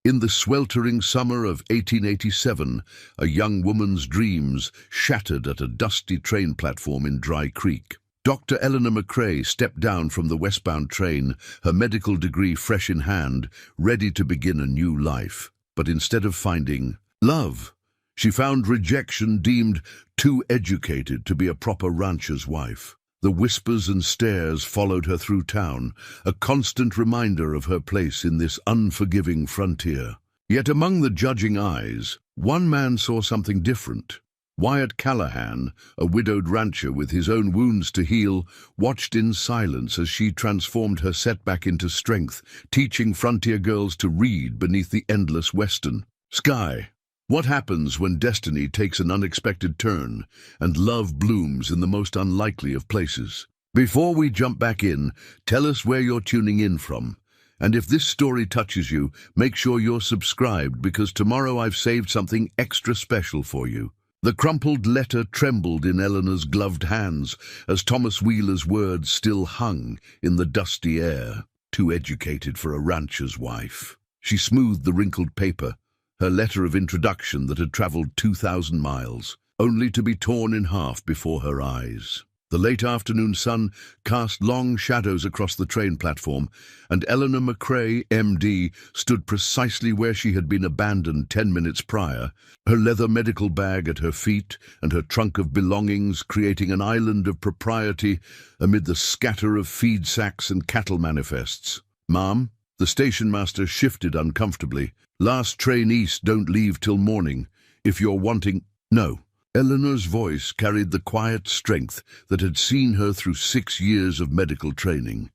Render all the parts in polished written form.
In the sweltering summer of 1887, a young woman's dreams shattered at a dusty train platform in Dry Creek. Dr. Eleanor McCrae stepped down from the westbound train, her medical degree fresh in hand, ready to begin a new life. But instead of finding love, she found rejection, deemed too educated to be a proper rancher's wife. The whispers and stares followed her through town, a constant reminder of her place in this unforgiving frontier. Yet among the judging eyes, one man saw something different. Wyatt Callahan, a widowed rancher with his own wounds to heal, watched in silence as she transformed her setback into strength, teaching frontier girls to read beneath the endless western sky. What happens when destiny takes an unexpected turn and love blooms in the most unlikely of places? Before we jump back in, tell us where you're tuning in from. And if this story touches you, make sure you're subscribed, because tomorrow I've saved something extra special for you. The crumpled letter trembled in Eleanor's gloved hands as Thomas Wheeler's words still hung in the dusty air. Too educated for a rancher's wife. She smoothed the wrinkled paper, her letter of introduction that had traveled 2,000 miles, only to be torn in half before her eyes. The late afternoon sun cast long shadows across the train platform, and Eleanor McCrae, M.D., stood precisely where she had been abandoned 10 minutes prior, her leather medical bag at her feet and her trunk of belongings creating an island of propriety amid the scatter of feed sacks and cattle manifests. "Ma'am?" The station master shifted uncomfortably. "Last train east, don't leave till morning. If you're wanting—" "No." Eleanor's voice carried the quiet strength that had seen her through 6 years of medical training.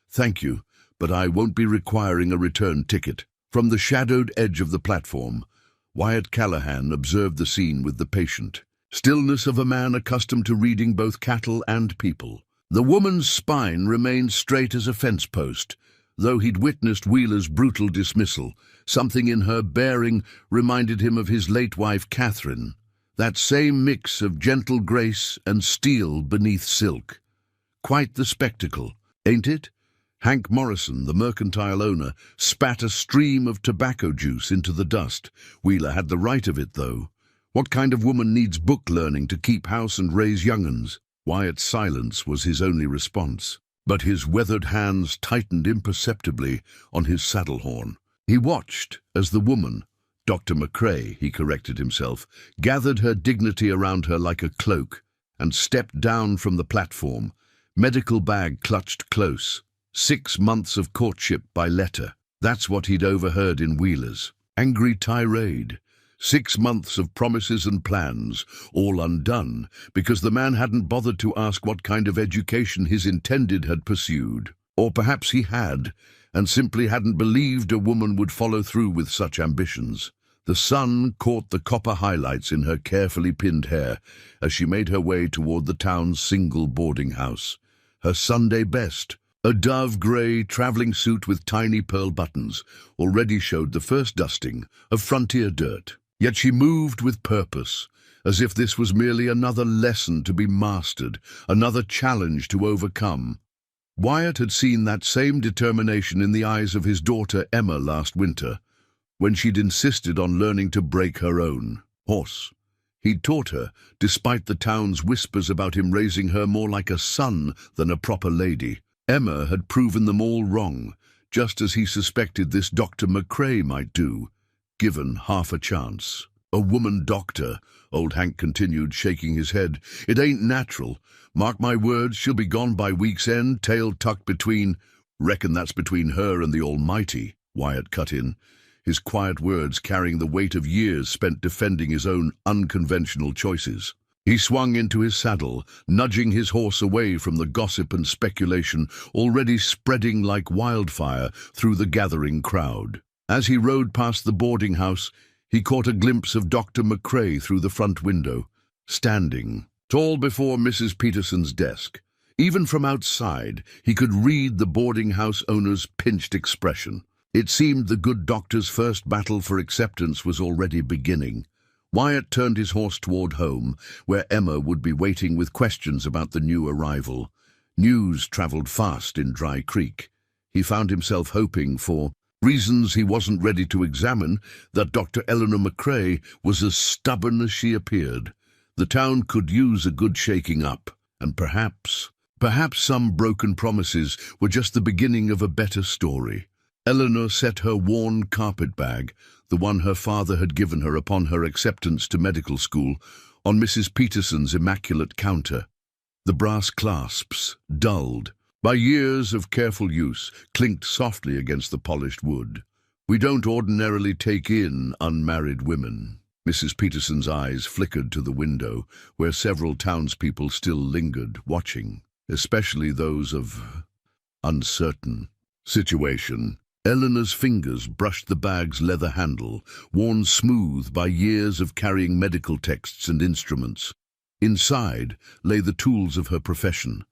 "Thank you, but I won't be requiring a return ticket." From the shadowed edge of the platform, Wyatt Callahan observed the scene with the patient stillness of a man accustomed to reading both cattle and people. The woman's spine remained straight as a fence post. Though he'd witnessed Wheeler's brutal dismissal, something in her bearing reminded him of his late wife, Catherine. That same mix of gentle grace and steel beneath silk. Quite the spectacle, ain't it? Hank Morrison, the mercantile owner, spat a stream of tobacco juice into the dust. Wheeler had the right of it, though. What kind of woman needs book learning to keep house and raise young'uns? Wyatt's silence was his only response. But his weathered hands tightened imperceptibly on his saddle horn. He watched as the woman, Dr. McCrae, he corrected himself, gathered her dignity around her like a cloak and stepped down from the platform, medical bag clutched close. 6 months of courtship by letter. That's what he'd overheard in Wheeler's angry tirade. 6 months of promises and plans, all undone because the man hadn't bothered to ask what kind of education his intended had pursued. Or perhaps he had, and simply hadn't believed a woman would follow through with such ambitions. The sun caught the copper highlights in her carefully pinned hair as she made her way toward the town's single boarding house. Her Sunday best, a dove-grey traveling suit with tiny pearl buttons, already showed the first dusting of frontier dirt. Yet she moved with purpose, as if this was merely another lesson to be mastered, another challenge to overcome. Wyatt had seen that same determination in the eyes of his daughter Emma last winter, when she'd insisted on learning to break her own horse. He'd taught her, despite the town's whispers about him raising her more like a son than a proper lady. Emma had proven them all wrong, just as he suspected this Dr. McCrae might do, given half a chance. "A woman doctor," old Hank continued, shaking his head. "It ain't natural. Mark my words, she'll be gone by week's end, tail tucked between—" "Reckon that's between her and the Almighty," Wyatt cut in, his quiet words carrying the weight of years spent defending his own unconventional choices. He swung into his saddle, nudging his horse away from the gossip and speculation already spreading like wildfire through the gathering crowd. As he rode past the boarding house, he caught a glimpse of Dr. McCrae through the front window, standing tall before Mrs. Peterson's desk. Even from outside, he could read the boarding house owner's pinched expression. It seemed the good doctor's first battle for acceptance was already beginning. Wyatt turned his horse toward home, where Emma would be waiting with questions about the new arrival. News traveled fast in Dry Creek. He found himself hoping for Reasons he wasn't ready to examine that Dr. Eleanor McCrae was as stubborn as she appeared. The town could use a good shaking up, and perhaps some broken promises were just the beginning of a better story. Eleanor set her worn carpet bag, the one her father had given her upon her acceptance to medical school, on Mrs. Peterson's immaculate counter. The brass clasps, dulled by years of careful use, clinked softly against the polished wood. "We don't ordinarily take in unmarried women." Mrs. Peterson's eyes flickered to the window, where several townspeople still lingered, watching, especially those of uncertain situation. Eleanor's fingers brushed the bag's leather handle, worn smooth by years of carrying medical texts and instruments. Inside lay the tools of her profession,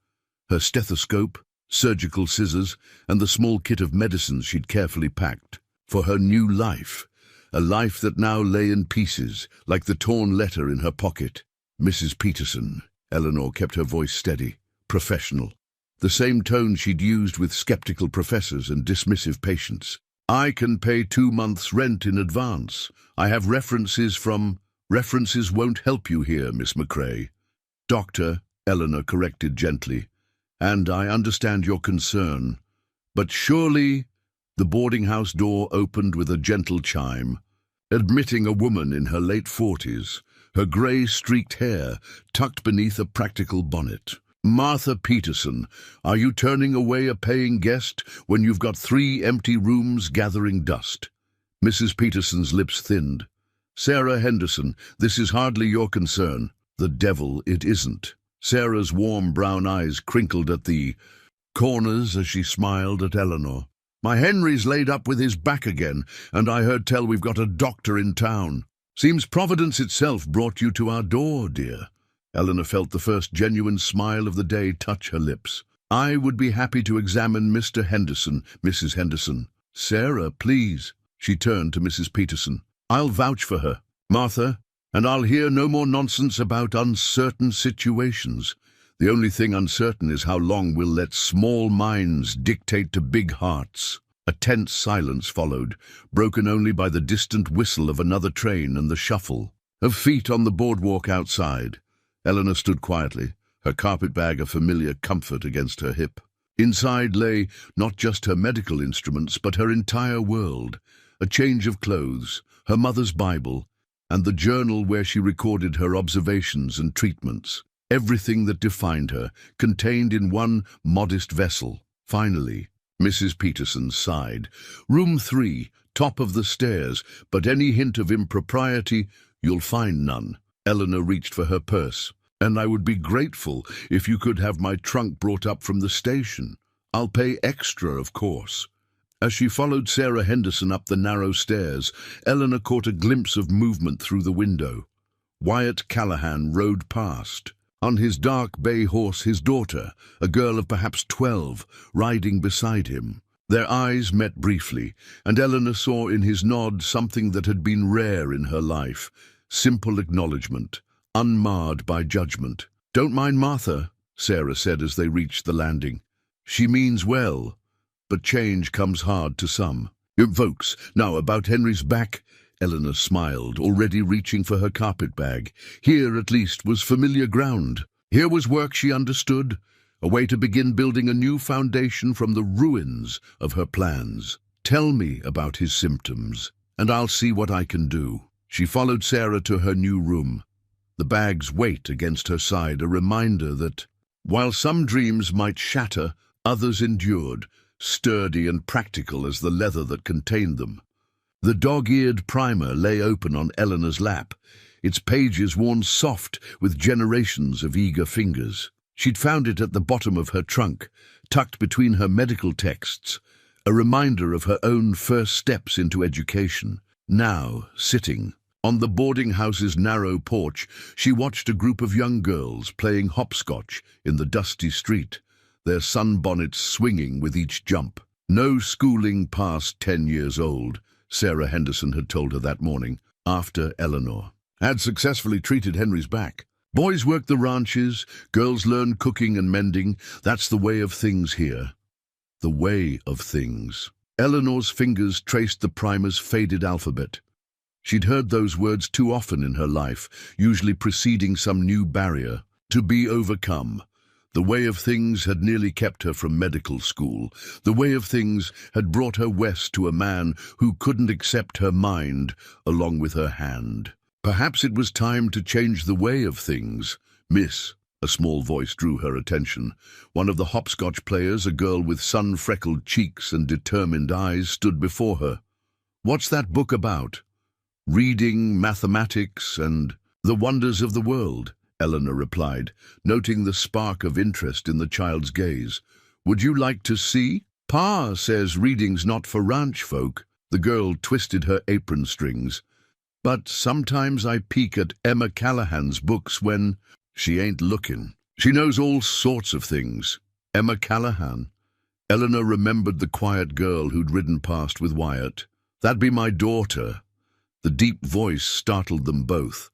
her stethoscope, surgical scissors, and the small kit of medicines she'd carefully packed for her new life, a life that now lay in pieces, like the torn letter in her pocket. "Mrs. Peterson," Eleanor kept her voice steady, professional, the same tone she'd used with skeptical professors and dismissive patients. "I can pay 2 months' rent in advance. I have references from—" "References won't help you here, Miss McCrae." "Doctor," Eleanor corrected gently, "and I understand your concern. But surely—" The boarding-house door opened with a gentle chime, admitting a woman in her late 40s, her grey-streaked hair tucked beneath a practical bonnet. "Martha Peterson, are you turning away a paying guest when you've got 3 empty rooms gathering dust?" Mrs. Peterson's lips thinned. "Sarah Henderson, this is hardly your concern." "The devil it isn't." Sarah's warm brown eyes crinkled at the corners as she smiled at Eleanor. "My Henry's laid up with his back again, and I heard tell we've got a doctor in town. Seems Providence itself brought you to our door, dear." Eleanor felt the first genuine smile of the day touch her lips. "I would be happy to examine Mr. Henderson, Mrs. Henderson." "Sarah, please." She turned to Mrs. Peterson. "I'll vouch for her, Martha, and I'll hear no more nonsense about uncertain situations. The only thing uncertain is how long we'll let small minds dictate to big hearts." A tense silence followed, broken only by the distant whistle of another train and the shuffle of feet on the boardwalk outside. Eleanor stood quietly, her carpet-bag a familiar comfort against her hip. Inside lay not just her medical instruments, but her entire world, a change of clothes, her mother's Bible, and the journal where she recorded her observations and treatments. Everything that defined her, contained in one modest vessel. Finally, Mrs. Peterson sighed. "Room 3, top of the stairs, but any hint of impropriety, you'll find none." Eleanor reached for her purse. "And I would be grateful if you could have my trunk brought up from the station. I'll pay extra, of course." As she followed Sarah Henderson up the narrow stairs, Eleanor caught a glimpse of movement through the window. Wyatt Callahan rode past. On his dark bay horse, his daughter, a girl of perhaps 12, riding beside him. Their eyes met briefly, and Eleanor saw in his nod something that had been rare in her life. Simple acknowledgement, unmarred by judgment. "Don't mind Martha," Sarah said as they reached the landing. "She means well, but change comes hard to some." "Folks, now about Henry's back." Eleanor smiled, already reaching for her carpet-bag. Here, at least, was familiar ground. Here was work she understood, a way to begin building a new foundation from the ruins of her plans. "Tell me about his symptoms, and I'll see what I can do." She followed Sarah to her new room, the bag's weight against her side, a reminder that, while some dreams might shatter, others endured, sturdy and practical as the leather that contained them. The dog-eared primer lay open on Eleanor's lap, its pages worn soft with generations of eager fingers. She'd found it at the bottom of her trunk, tucked between her medical texts, a reminder of her own first steps into education. Now, sitting on the boarding house's narrow porch, she watched a group of young girls playing hopscotch in the dusty street, their sunbonnets swinging with each jump. No schooling past 10 years old, Sarah Henderson had told her that morning, after Eleanor had successfully treated Henry's back. Boys work the ranches, girls learn cooking and mending. That's the way of things here. The way of things. Eleanor's fingers traced the primer's faded alphabet. She'd heard those words too often in her life, usually preceding some new barrier. To be overcome. The way of things had nearly kept her from medical school. The way of things had brought her west to a man who couldn't accept her mind along with her hand. Perhaps it was time to change the way of things. Miss, a small voice drew her attention. One of the hopscotch players, a girl with sun-freckled cheeks and determined eyes, stood before her. What's that book about? Reading, mathematics, and the wonders of the world, Eleanor replied, noting the spark of interest in the child's gaze. Would you like to see? Pa says reading's not for ranch folk. The girl twisted her apron strings. But sometimes I peek at Emma Callahan's books when she ain't looking. She knows all sorts of things. Emma Callahan. Eleanor remembered the quiet girl who'd ridden past with Wyatt. That'd be my daughter. The deep voice startled them both.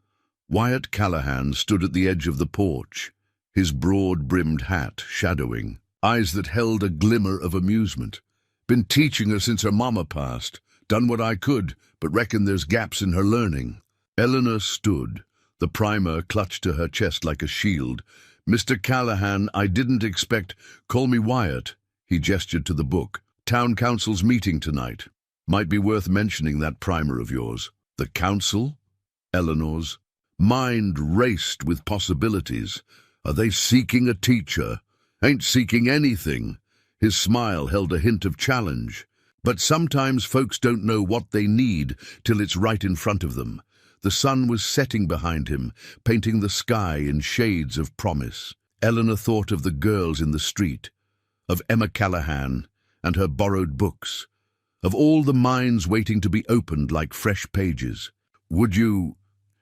Wyatt Callahan stood at the edge of the porch, his broad-brimmed hat shadowing, eyes that held a glimmer of amusement. Been teaching her since her mama passed. Done what I could, but reckon there's gaps in her learning. Eleanor stood, the primer clutched to her chest like a shield. Mr. Callahan, I didn't expect. Call me Wyatt. He gestured to the book. Town council's meeting tonight. Might be worth mentioning that primer of yours. The council? Eleanor's mind raced with possibilities. Are they seeking a teacher? Ain't seeking anything. His smile held a hint of challenge. But sometimes folks don't know what they need till it's right in front of them. The sun was setting behind him, painting the sky in shades of promise. Eleanor thought of the girls in the street, of Emma Callahan and her borrowed books, of all the minds waiting to be opened like fresh pages. Would you...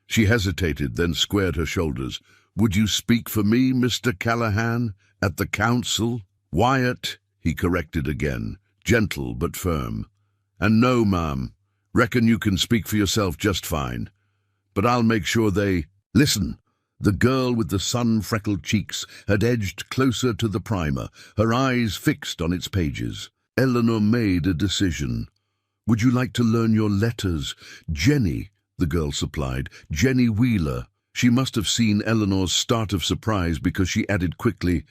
She hesitated, then squared her shoulders. Would you speak for me, Mr. Callahan, at the council? Wyatt, he corrected again, gentle but firm. And no, ma'am. Reckon you can speak for yourself just fine. But I'll make sure they... Listen. The girl with the sun-freckled cheeks had edged closer to the primer, her eyes fixed on its pages. Eleanor made a decision. Would you like to learn your letters? Jenny, the girl supplied. Jenny Wheeler. She must have seen Eleanor's start of surprise because she added quickly,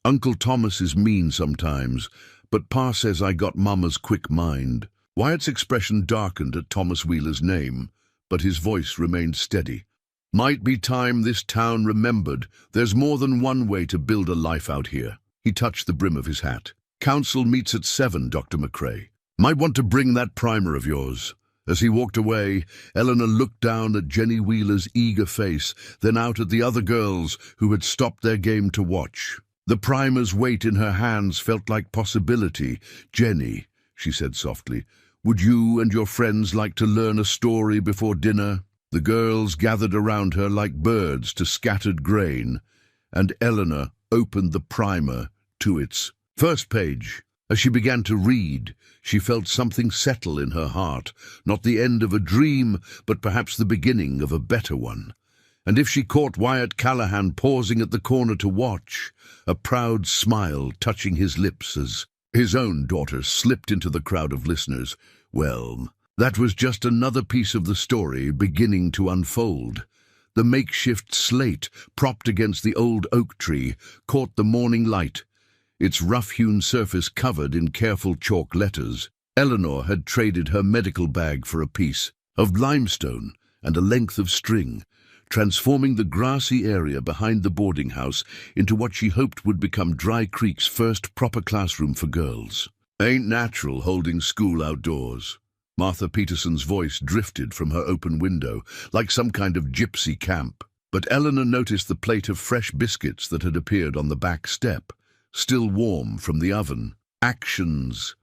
Uncle Thomas is mean sometimes, but Pa says I got Mama's quick mind. Wyatt's expression darkened at Thomas Wheeler's name, but his voice remained steady. Might be time this town remembered there's more than one way to build a life out here. He touched the brim of his hat. Council meets at 7, Dr. McCrae. Might want to bring that primer of yours. As he walked away, Eleanor looked down at Jenny Wheeler's eager face, then out at the other girls who had stopped their game to watch. The primer's weight in her hands felt like possibility. Jenny, she said softly, would you and your friends like to learn a story before dinner? The girls gathered around her like birds to scattered grain, and Eleanor opened the primer to its first page. As she began to read, she felt something settle in her heart, not the end of a dream, but perhaps the beginning of a better one. And if she caught Wyatt Callahan pausing at the corner to watch, a proud smile touching his lips as his own daughter slipped into the crowd of listeners, well, that was just another piece of the story beginning to unfold. The makeshift slate, propped against the old oak tree, caught the morning light, its rough-hewn surface covered in careful chalk letters. Eleanor had traded her medical bag for a piece of limestone and a length of string, transforming the grassy area behind the boarding house into what she hoped would become Dry Creek's first proper classroom for girls. Ain't natural holding school outdoors. Martha Peterson's voice drifted from her open window, like some kind of gypsy camp. But Eleanor noticed the plate of fresh biscuits that had appeared on the back step, still warm from the oven. Actions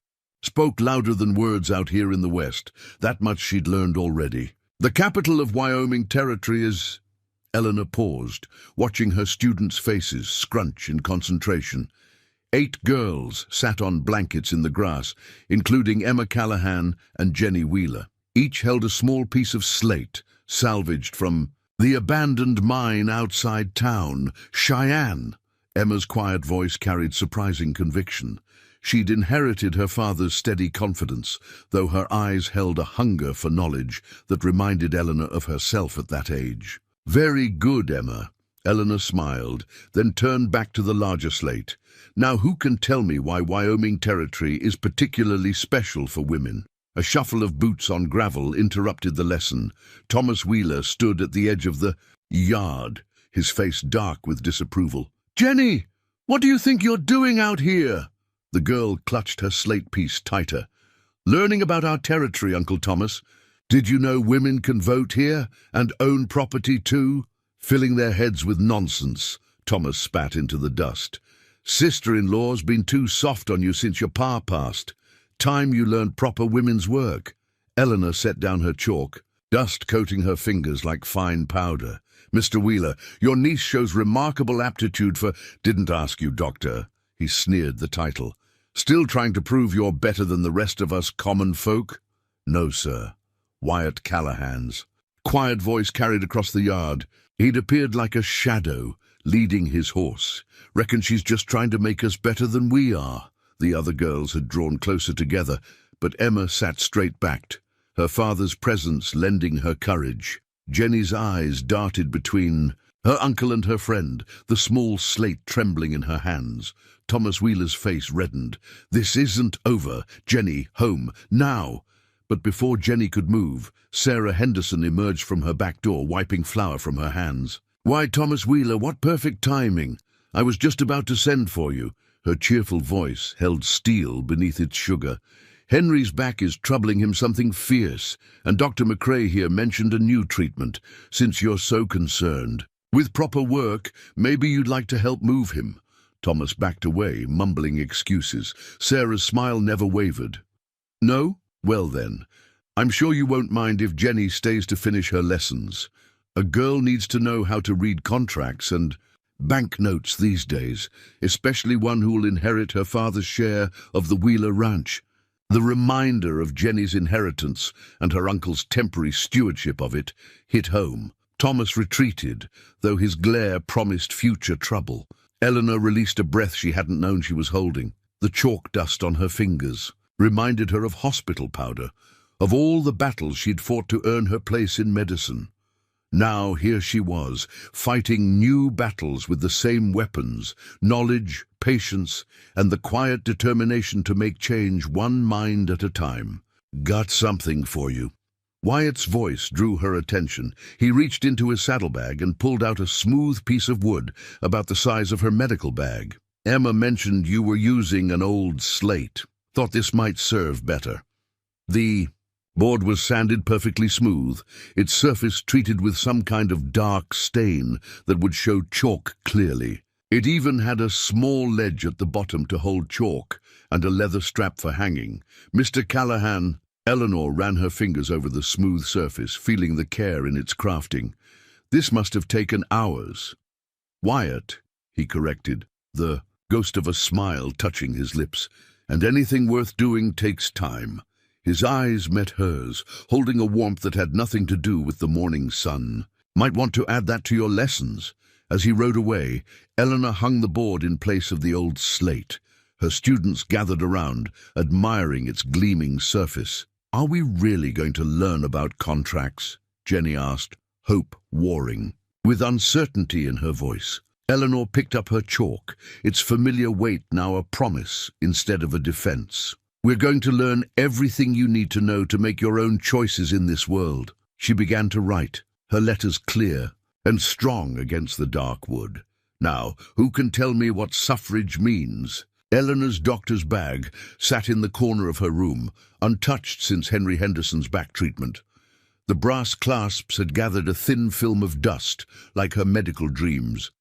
spoke louder than words out here in the West. That much she'd learned already. The capital of Wyoming Territory is... Eleanor paused, watching her students' faces scrunch in concentration. 8 girls sat on blankets in the grass, including Emma Callahan and Jenny Wheeler. Each held a small piece of slate, salvaged from the abandoned mine outside town. Cheyenne. Emma's quiet voice carried surprising conviction. She'd inherited her father's steady confidence, though her eyes held a hunger for knowledge that reminded Eleanor of herself at that age. "Very good, Emma." Eleanor smiled, then turned back to the larger slate. "Now who can tell me why Wyoming territory is particularly special for women?" A shuffle of boots on gravel interrupted the lesson. Thomas Wheeler stood at the edge of the yard, his face dark with disapproval. "Jenny, what do you think you're doing out here?" The girl clutched her slate piece tighter. "Learning about our territory, Uncle Thomas. Did you know women can vote here and own property too?" Filling their heads with nonsense, Thomas spat into the dust. "Sister-in-law's been too soft on you since your pa passed. Time you learned proper women's work." Eleanor set down her chalk, dust coating her fingers like fine powder. "Mr. Wheeler, your niece shows remarkable aptitude for—" "Didn't ask you, Doctor." He sneered the title. "Still trying to prove you're better than the rest of us common folk?" "No, sir." Wyatt Callahan's quiet voice carried across the yard. He'd appeared like a shadow, leading his horse. "Reckon she's just trying to make us better than we are." The other girls had drawn closer together, but Emma sat straight-backed, her father's presence lending her courage. Jenny's eyes darted between her uncle and her friend, the small slate trembling in her hands. Thomas Wheeler's face reddened. "This isn't over. Jenny, home, now!" But before Jenny could move, Sarah Henderson emerged from her back door, wiping flour from her hands. "Why, Thomas Wheeler, what perfect timing! I was just about to send for you." Her cheerful voice held steel beneath its sugar. "Henry's back is troubling him something fierce, and Dr. McCrae here mentioned a new treatment, since you're so concerned. With proper work, maybe you'd like to help move him." Thomas backed away, mumbling excuses. Sarah's smile never wavered. "No? Well then, I'm sure you won't mind if Jenny stays to finish her lessons. A girl needs to know how to read contracts and banknotes these days, especially one who will inherit her father's share of the Wheeler Ranch." The reminder of Jenny's inheritance and her uncle's temporary stewardship of it hit home. Thomas retreated, though his glare promised future trouble. Eleanor released a breath she hadn't known she was holding. The chalk dust on her fingers reminded her of hospital powder, of all the battles she'd fought to earn her place in medicine. Now here she was, fighting new battles with the same weapons, knowledge, patience, and the quiet determination to make change one mind at a time. "Got something for you." Wyatt's voice drew her attention. He reached into his saddlebag and pulled out a smooth piece of wood about the size of her medical bag. "Emma mentioned you were using an old slate. Thought this might serve better." The board was sanded perfectly smooth, its surface treated with some kind of dark stain that would show chalk clearly. It even had a small ledge at the bottom to hold chalk and a leather strap for hanging. "Mr. Callahan." Eleanor ran her fingers over the smooth surface, feeling the care in its crafting. "This must have taken hours." "Wyatt," he corrected, the ghost of a smile touching his lips. "And anything worth doing takes time." His eyes met hers, holding a warmth that had nothing to do with the morning sun. "Might want to add that to your lessons." As he rode away, Eleanor hung the board in place of the old slate. Her students gathered around, admiring its gleaming surface. "Are we really going to learn about contracts?" Jenny asked, hope warring, with uncertainty in her voice. Eleanor picked up her chalk, its familiar weight now a promise instead of a defense. "We're going to learn everything you need to know to make your own choices in this world." She began to write, her letters clear and strong against the dark wood. "Now, who can tell me what suffrage means?" Eleanor's doctor's bag sat in the corner of her room, untouched since Henry Henderson's back treatment. The brass clasps had gathered a thin film of dust, like her medical dreams.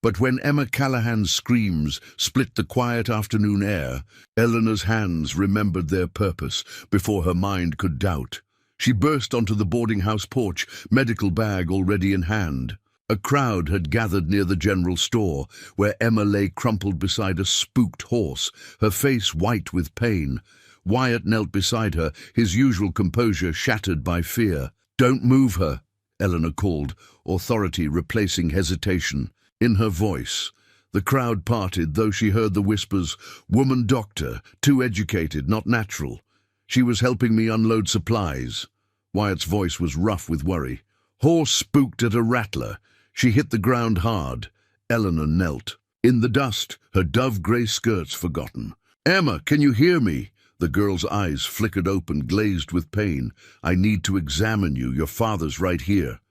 But when Emma Callahan's screams split the quiet afternoon air, Eleanor's hands remembered their purpose before her mind could doubt. She burst onto the boarding house porch, medical bag already in hand. A crowd had gathered near the general store, where Emma lay crumpled beside a spooked horse, her face white with pain. Wyatt knelt beside her, his usual composure shattered by fear. "Don't move her," Eleanor called, authority replacing hesitation. In her voice, The crowd parted, though she heard the whispers, "Woman doctor, too educated, not natural. She was helping me unload supplies." Wyatt's voice was rough with worry. "Horse spooked at a rattler. She hit the ground hard." Eleanor knelt. In the dust, her dove-grey skirts forgotten. "Emma, can you hear me?" The girl's eyes flickered open, glazed with pain. "I need to examine you. Your father's right here."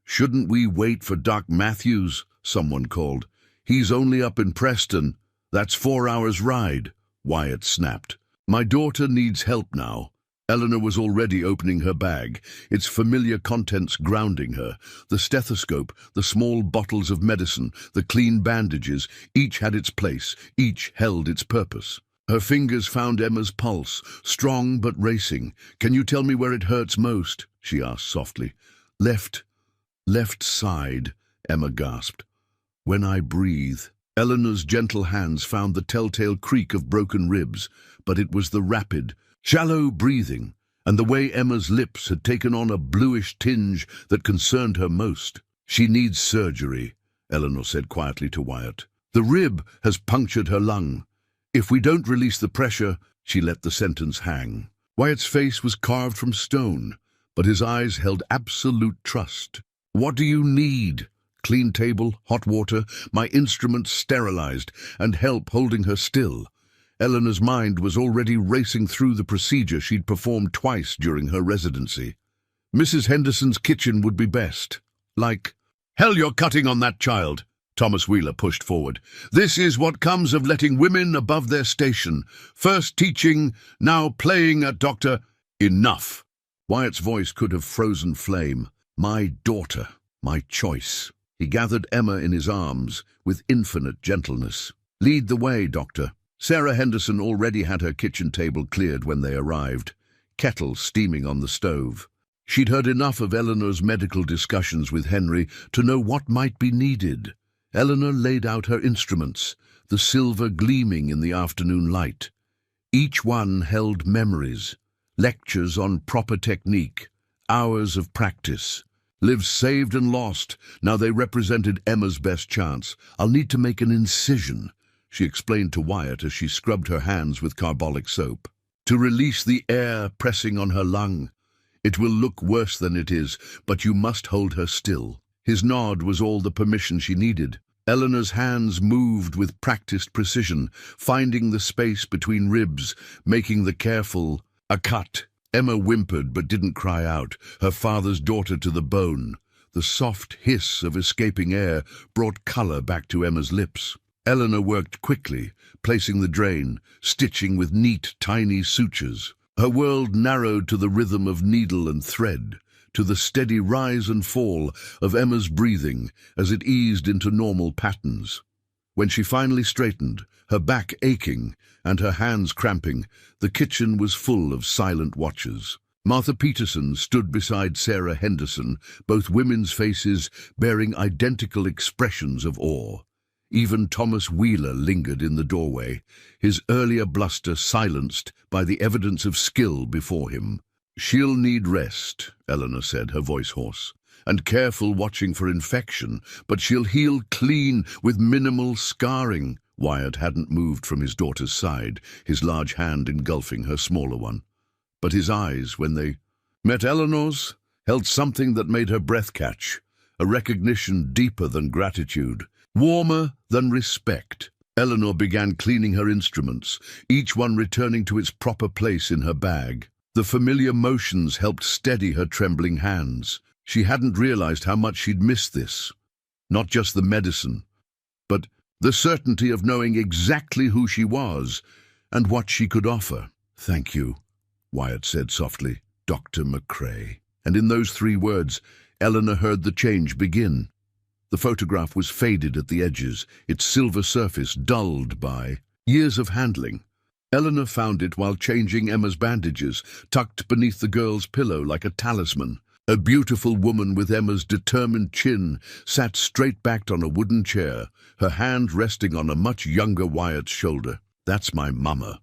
"Shouldn't we wait for Doc Matthews?" someone called. "He's only up in Preston. That's 4 hours' ride." Wyatt snapped. "My daughter needs help now." Eleanor was already opening her bag, its familiar contents grounding her. The stethoscope, the small bottles of medicine, the clean bandages, each had its place, each held its purpose. Her fingers found Emma's pulse, strong but racing. "Can you tell me where it hurts most?" she asked softly. Left side," Emma gasped. "When I breathe." Eleanor's gentle hands found the telltale creak of broken ribs, but it was the rapid, shallow breathing, and the way Emma's lips had taken on a bluish tinge that concerned her most. "She needs surgery," Eleanor said quietly to Wyatt. "The rib has punctured her lung. If we don't release the pressure—" She let the sentence hang. Wyatt's face was carved from stone, but his eyes held absolute trust. "What do you need?" "Clean table, hot water, my instruments sterilized, and help holding her still." Eleanor's mind was already racing through the procedure she'd performed twice during her residency. "Mrs. Henderson's kitchen would be best. Like—" "Hell, you're cutting on that child!" Thomas Wheeler pushed forward. "This is what comes of letting women above their station. First teaching, now playing at Dr. Enough." Wyatt's voice could have frozen flame. "My daughter, my choice." He gathered Emma in his arms with infinite gentleness. "Lead the way, Doctor." Sarah Henderson already had her kitchen table cleared when they arrived, kettle steaming on the stove. She'd heard enough of Eleanor's medical discussions with Henry to know what might be needed. Eleanor laid out her instruments, the silver gleaming in the afternoon light. Each one held memories, lectures on proper technique, hours of practice. Lives saved and lost. Now they represented Emma's best chance. "I'll need to make an incision," she explained to Wyatt as she scrubbed her hands with carbolic soap, "to release the air pressing on her lung. It will look worse than it is, but you must hold her still." His nod was all the permission she needed. Eleanor's hands moved with practiced precision, finding the space between ribs, making the careful, "a cut." Emma whimpered but didn't cry out, her father's daughter to the bone. The soft hiss of escaping air brought color back to Emma's lips. Eleanor worked quickly, placing the drain, stitching with neat, tiny sutures. Her world narrowed to the rhythm of needle and thread, to the steady rise and fall of Emma's breathing as it eased into normal patterns. When she finally straightened, her back aching and her hands cramping, the kitchen was full of silent watchers. Martha Peterson stood beside Sarah Henderson, both women's faces bearing identical expressions of awe. Even Thomas Wheeler lingered in the doorway, his earlier bluster silenced by the evidence of skill before him. "She'll need rest," Eleanor said, her voice hoarse, "and careful watching for infection, but she'll heal clean with minimal scarring." Wyatt hadn't moved from his daughter's side, his large hand engulfing her smaller one. But his eyes, when they met Eleanor's, held something that made her breath catch, a recognition deeper than gratitude, warmer than respect. Eleanor began cleaning her instruments, each one returning to its proper place in her bag. The familiar motions helped steady her trembling hands. She hadn't realized how much she'd missed this. Not just the medicine, but the certainty of knowing exactly who she was and what she could offer. "Thank you," Wyatt said softly, "Dr. McCrae." And in those 3 words, Eleanor heard the change begin. The photograph was faded at the edges, its silver surface dulled by years of handling. Eleanor found it while changing Emma's bandages, tucked beneath the girl's pillow like a talisman. A beautiful woman with Emma's determined chin sat straight-backed on a wooden chair, her hand resting on a much younger Wyatt's shoulder. "That's my mama,"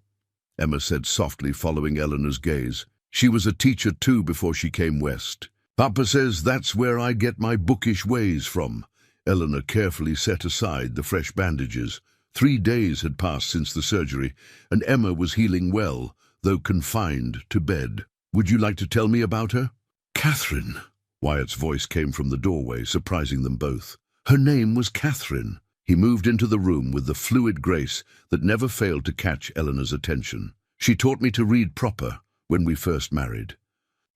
Emma said softly, following Eleanor's gaze. "She was a teacher too before she came west. Papa says that's where I get my bookish ways from." Eleanor carefully set aside the fresh bandages. 3 days had passed since the surgery, and Emma was healing well, though confined to bed. "Would you like to tell me about her?" "Catherine." Wyatt's voice came from the doorway, surprising them both. Her name was Catherine. He moved into the room with the fluid grace that never failed to catch Eleanor's attention. "She taught me to read proper when we first married.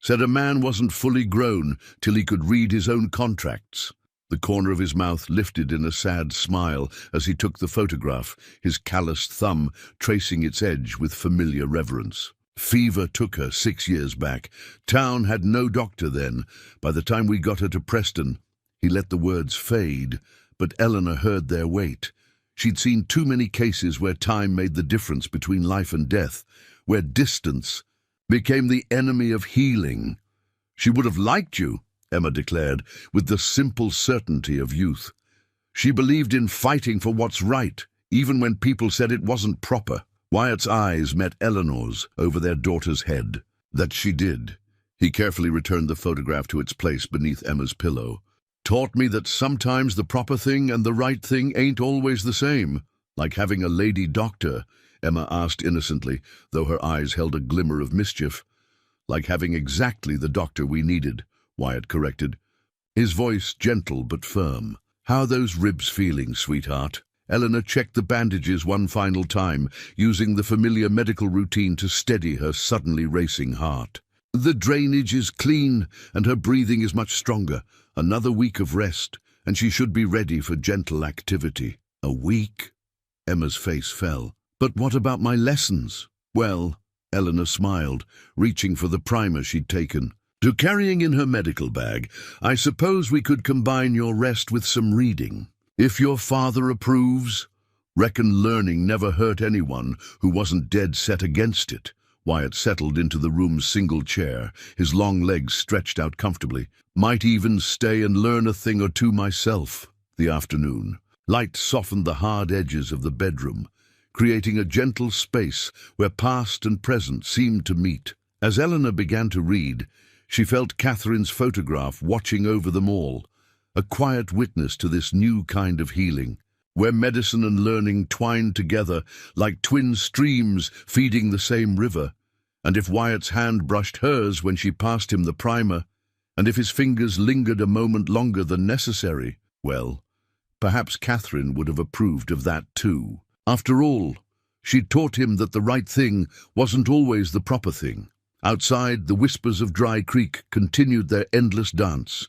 Said a man wasn't fully grown till he could read his own contracts." The corner of his mouth lifted in a sad smile as he took the photograph, his calloused thumb tracing its edge with familiar reverence. "Fever took her 6 years back. Town had no doctor then. By the time we got her to Preston," he let the words fade, but Eleanor heard their weight. She'd seen too many cases where time made the difference between life and death, where distance became the enemy of healing. "She would have liked you," Emma declared, with the simple certainty of youth. "She believed in fighting for what's right, even when people said it wasn't proper." Wyatt's eyes met Eleanor's over their daughter's head. "That she did." He carefully returned the photograph to its place beneath Emma's pillow. "Taught me that sometimes the proper thing and the right thing ain't always the same. Like having a lady doctor," Emma asked innocently, though her eyes held a glimmer of mischief. "Like having exactly the doctor we needed," Wyatt corrected, his voice gentle but firm. "How are those ribs feeling, sweetheart?" Eleanor checked the bandages one final time, using the familiar medical routine to steady her suddenly racing heart. "The drainage is clean, and her breathing is much stronger. Another week of rest, and she should be ready for gentle activity." "A week?" Emma's face fell. "But what about my lessons?" "Well," Eleanor smiled, reaching for the primer she'd taken. "To carrying in her medical bag, I suppose we could combine your rest with some reading. If your father approves." "Reckon learning never hurt anyone who wasn't dead set against it." Wyatt settled into the room's single chair, his long legs stretched out comfortably. "Might even stay and learn a thing or two myself." The afternoon light softened the hard edges of the bedroom, creating a gentle space where past and present seemed to meet. As Eleanor began to read, she felt Catherine's photograph watching over them all, a quiet witness to this new kind of healing, where medicine and learning twined together like twin streams feeding the same river. And if Wyatt's hand brushed hers when she passed him the primer, and if his fingers lingered a moment longer than necessary, well, perhaps Catherine would have approved of that too. After all, she'd taught him that the right thing wasn't always the proper thing. Outside, the whispers of Dry Creek continued their endless dance.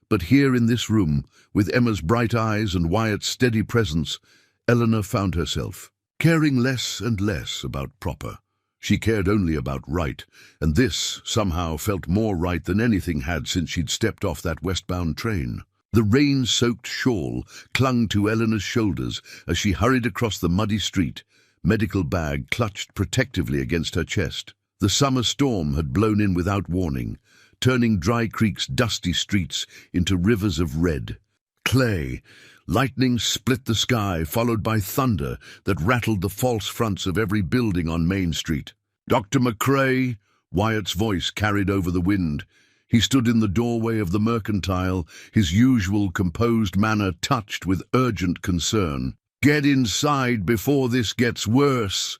But here in this room, with Emma's bright eyes and Wyatt's steady presence, Eleanor found herself caring less and less about proper. She cared only about right, and this somehow felt more right than anything had since she'd stepped off that westbound train. The rain-soaked shawl clung to Eleanor's shoulders as she hurried across the muddy street, medical bag clutched protectively against her chest. The summer storm had blown in without warning, turning Dry Creek's dusty streets into rivers of red clay. Lightning split the sky, followed by thunder that rattled the false fronts of every building on Main Street. "Dr. McCrae," Wyatt's voice carried over the wind. He stood in the doorway of the Mercantile, his usual composed manner touched with urgent concern. "Get inside before this gets worse."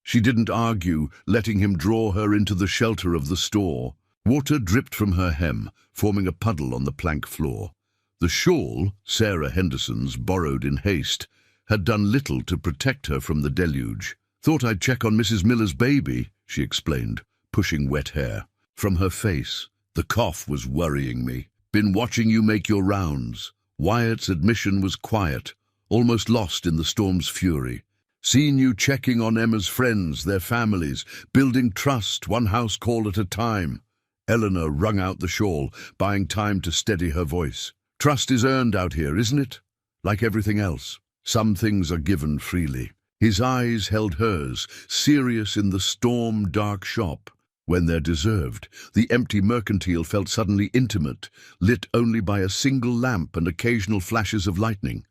She didn't argue, letting him draw her into the shelter of the store. Water dripped from her hem, forming a puddle on the plank floor. The shawl, Sarah Henderson's, borrowed in haste, had done little to protect her from the deluge. "Thought I'd check on Mrs. Miller's baby," she explained, pushing wet hair from her face. "The cough was worrying me. Been watching you make your rounds." Wyatt's admission was quiet, almost lost in the storm's fury. "Seen you checking on Emma's friends, their families, building trust, one house call at a time." Eleanor wrung out the shawl, buying time to steady her voice. "Trust is earned out here, isn't it? Like everything else. Some things are given freely." His eyes held hers, serious in the storm-dark shop. When they're deserved, the empty Mercantile felt suddenly intimate, lit only by a single lamp and occasional flashes of lightning.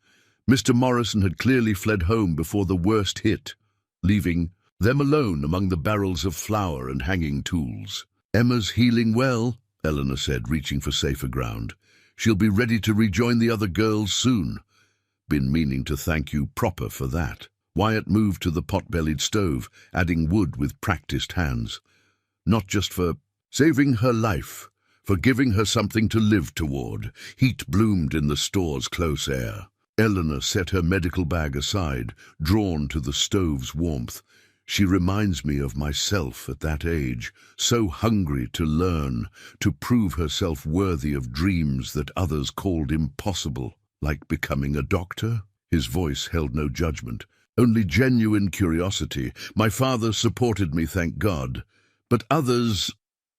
Mr. Morrison had clearly fled home before the worst hit, leaving them alone among the barrels of flour and hanging tools. "Emma's healing well," Eleanor said, reaching for safer ground. She'll be ready to rejoin the other girls soon. Been meaning to thank you proper for that." Wyatt moved to the pot-bellied stove, adding wood with practiced hands. "Not just for saving her life, for giving her something to live toward." Heat bloomed in the store's close air. Eleanor set her medical bag aside, drawn to the stove's warmth. "She reminds me of myself at that age, so hungry to learn, to prove herself worthy of dreams that others called impossible, like becoming a doctor." His voice held no judgment, only genuine curiosity. "My father supported me, thank God. But others—"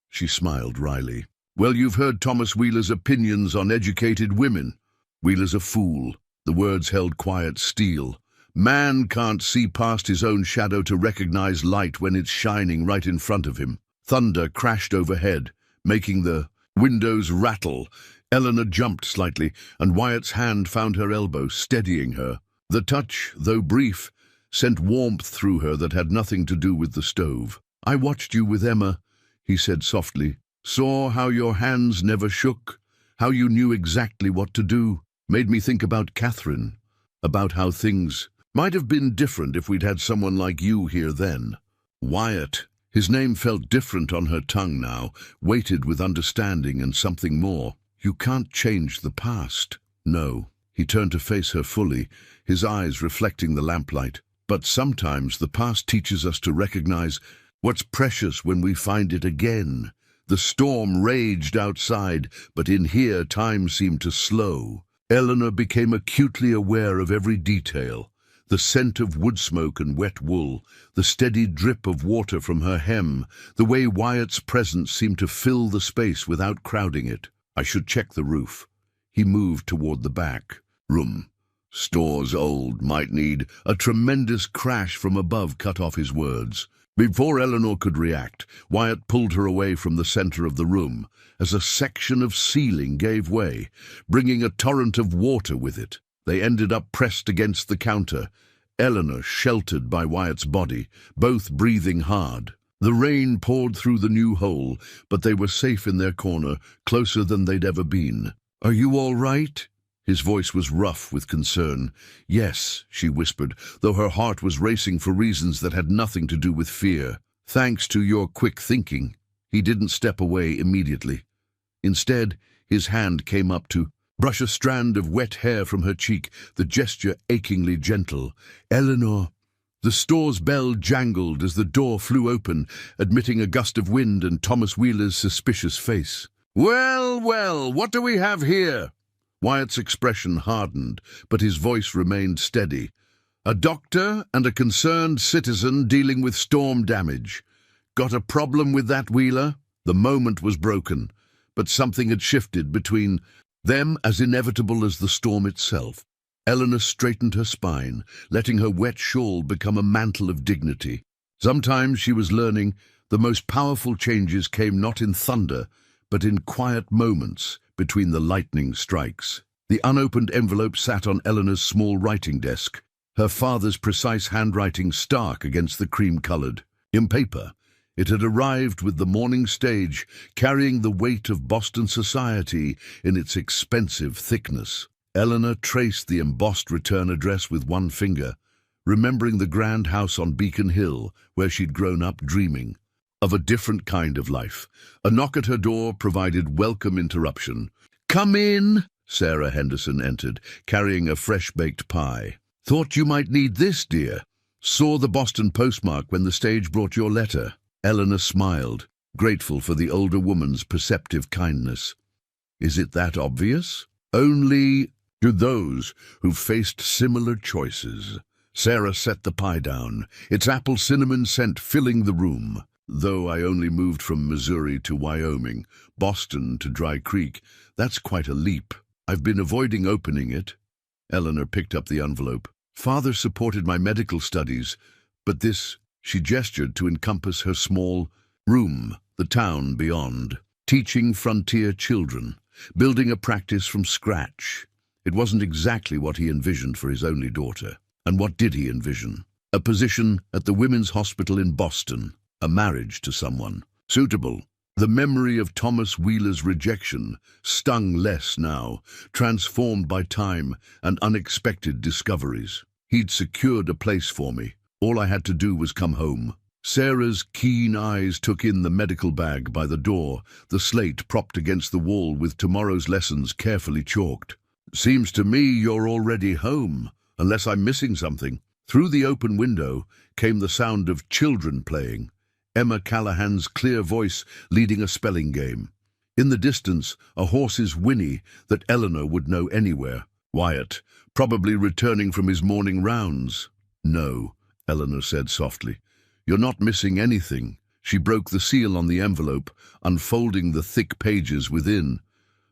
She smiled wryly. "Well, you've heard Thomas Wheeler's opinions on educated women. Wheeler's a fool." The words held quiet steel. "Man can't see past his own shadow to recognize light when it's shining right in front of him." Thunder crashed overhead, making the windows rattle. Eleanor jumped slightly, and Wyatt's hand found her elbow, steadying her. The touch, though brief, sent warmth through her that had nothing to do with the stove. "I watched you with Emma," he said softly. "Saw how your hands never shook, how you knew exactly what to do. Made me think about Catherine, about how things might have been different if we'd had someone like you here then." Wyatt, his name felt different on her tongue now, weighted with understanding and something more. "You can't change the past." "No." He turned to face her fully, his eyes reflecting the lamplight. "But sometimes the past teaches us to recognize what's precious when we find it again." The storm raged outside, but in here time seemed to slow. Eleanor became acutely aware of every detail. The scent of wood smoke and wet wool, the steady drip of water from her hem, the way Wyatt's presence seemed to fill the space without crowding it. "I should check the roof." He moved toward the back room. "Store's old, might need—" A tremendous crash from above cut off his words. Before Eleanor could react, Wyatt pulled her away from the center of the room, as a section of ceiling gave way, bringing a torrent of water with it. They ended up pressed against the counter, Eleanor sheltered by Wyatt's body, both breathing hard. The rain poured through the new hole, but they were safe in their corner, closer than they'd ever been. "Are you all right?" His voice was rough with concern. "Yes," she whispered, though her heart was racing for reasons that had nothing to do with fear. "Thanks to your quick thinking." He didn't step away immediately. Instead, his hand came up to brush a strand of wet hair from her cheek, the gesture achingly gentle. "Eleanor." The store's bell jangled as the door flew open, admitting a gust of wind and Thomas Wheeler's suspicious face. "Well, well, what do we have here?" Wyatt's expression hardened, but his voice remained steady. "A doctor and a concerned citizen dealing with storm damage. Got a problem with that, Wheeler?" The moment was broken, but something had shifted between them as inevitable as the storm itself. Eleanor straightened her spine, letting her wet shawl become a mantle of dignity. Sometimes, she was learning, the most powerful changes came not in thunder, but in quiet moments between the lightning strikes. The unopened envelope sat on Eleanor's small writing desk, her father's precise handwriting stark against the cream-colored. In paper, it had arrived with the morning stage, carrying the weight of Boston society in its expensive thickness. Eleanor traced the embossed return address with one finger, remembering the grand house on Beacon Hill where she'd grown up dreaming of a different kind of life. A knock at her door provided welcome interruption. "Come in." Sarah Henderson entered, carrying a fresh-baked pie. "Thought you might need this, dear. Saw the Boston postmark when the stage brought your letter." Eleanor smiled, grateful for the older woman's perceptive kindness. "Is it that obvious?" "Only to those who've faced similar choices." Sarah set the pie down, its apple cinnamon scent filling the room. "Though I only moved from Missouri to Wyoming, Boston to Dry Creek, that's quite a leap. I've been avoiding opening it." Eleanor picked up the envelope. "Father supported my medical studies, but this—" She gestured to encompass her small room, the town beyond. "Teaching frontier children, building a practice from scratch." It wasn't exactly what he envisioned for his only daughter. And what did he envision? A position at the Women's Hospital in Boston, a marriage to someone suitable. The memory of Thomas Wheeler's rejection stung less now, transformed by time and unexpected discoveries. He'd secured a place for me. All I had to do was come home. Sarah's keen eyes took in the medical bag by the door, the slate propped against the wall with tomorrow's lessons carefully chalked. "Seems to me you're already home, unless I'm missing something." Through the open window came the sound of children playing, Emma Callahan's clear voice leading a spelling game. In the distance, a horse's whinny that Eleanor would know anywhere. Wyatt, probably returning from his morning rounds. "No," Eleanor said softly. "You're not missing anything." She broke the seal on the envelope, unfolding the thick pages within.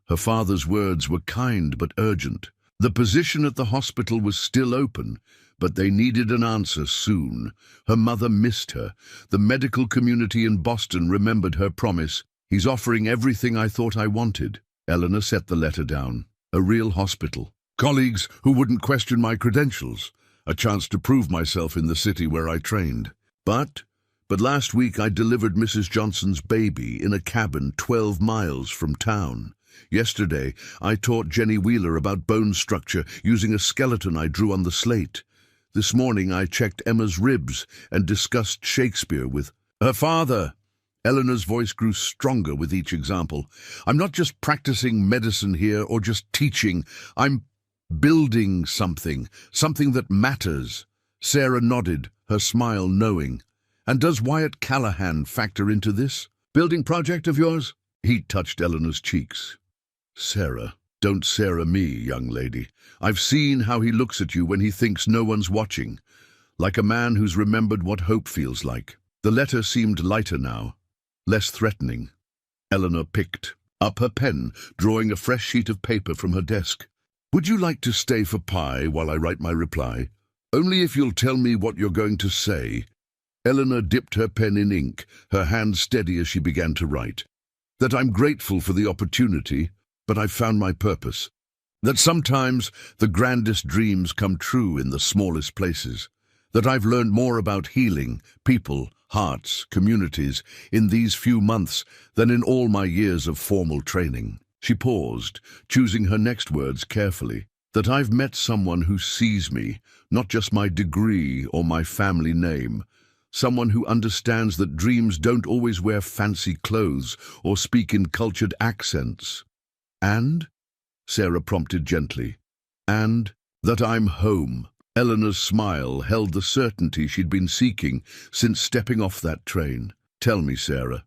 Her father's words were kind but urgent. The position at the hospital was still open, but they needed an answer soon. Her mother missed her. The medical community in Boston remembered her promise. "He's offering everything I thought I wanted." Eleanor set the letter down. A real hospital. Colleagues who wouldn't question my credentials. A chance to prove myself in the city where I trained. But last week I delivered Mrs. Johnson's baby in a cabin 12 miles from town. Yesterday I taught Jenny Wheeler about bone structure using a skeleton I drew on the slate. This morning I checked Emma's ribs and discussed Shakespeare with her father. Eleanor's voice grew stronger with each example. "I'm not just practicing medicine here or just teaching. I'm building something that matters." Sarah nodded, her smile knowing. "And does Wyatt Callahan factor into this building project of yours?" Heat touched Eleanor's cheeks. "Sarah, don't Sarah me, young lady. I've seen how he looks at you when he thinks no one's watching, like a man who's remembered what hope feels like." The letter seemed lighter now, less threatening. Eleanor picked up her pen, drawing a fresh sheet of paper from her desk. "Would you like to stay for pie while I write my reply? Only if you'll tell me what you're going to say." Eleanor dipped her pen in ink, her hand steady as she began to write. "That I'm grateful for the opportunity, but I've found my purpose. That sometimes the grandest dreams come true in the smallest places. That I've learned more about healing, people, hearts, communities, in these few months than in all my years of formal training." She paused, choosing her next words carefully. "That I've met someone who sees me, not just my degree or my family name. Someone who understands that dreams don't always wear fancy clothes or speak in cultured accents." "And?" Sarah prompted gently. "And that I'm home." Eleanor's smile held the certainty she'd been seeking since stepping off that train. "Tell me, Sarah,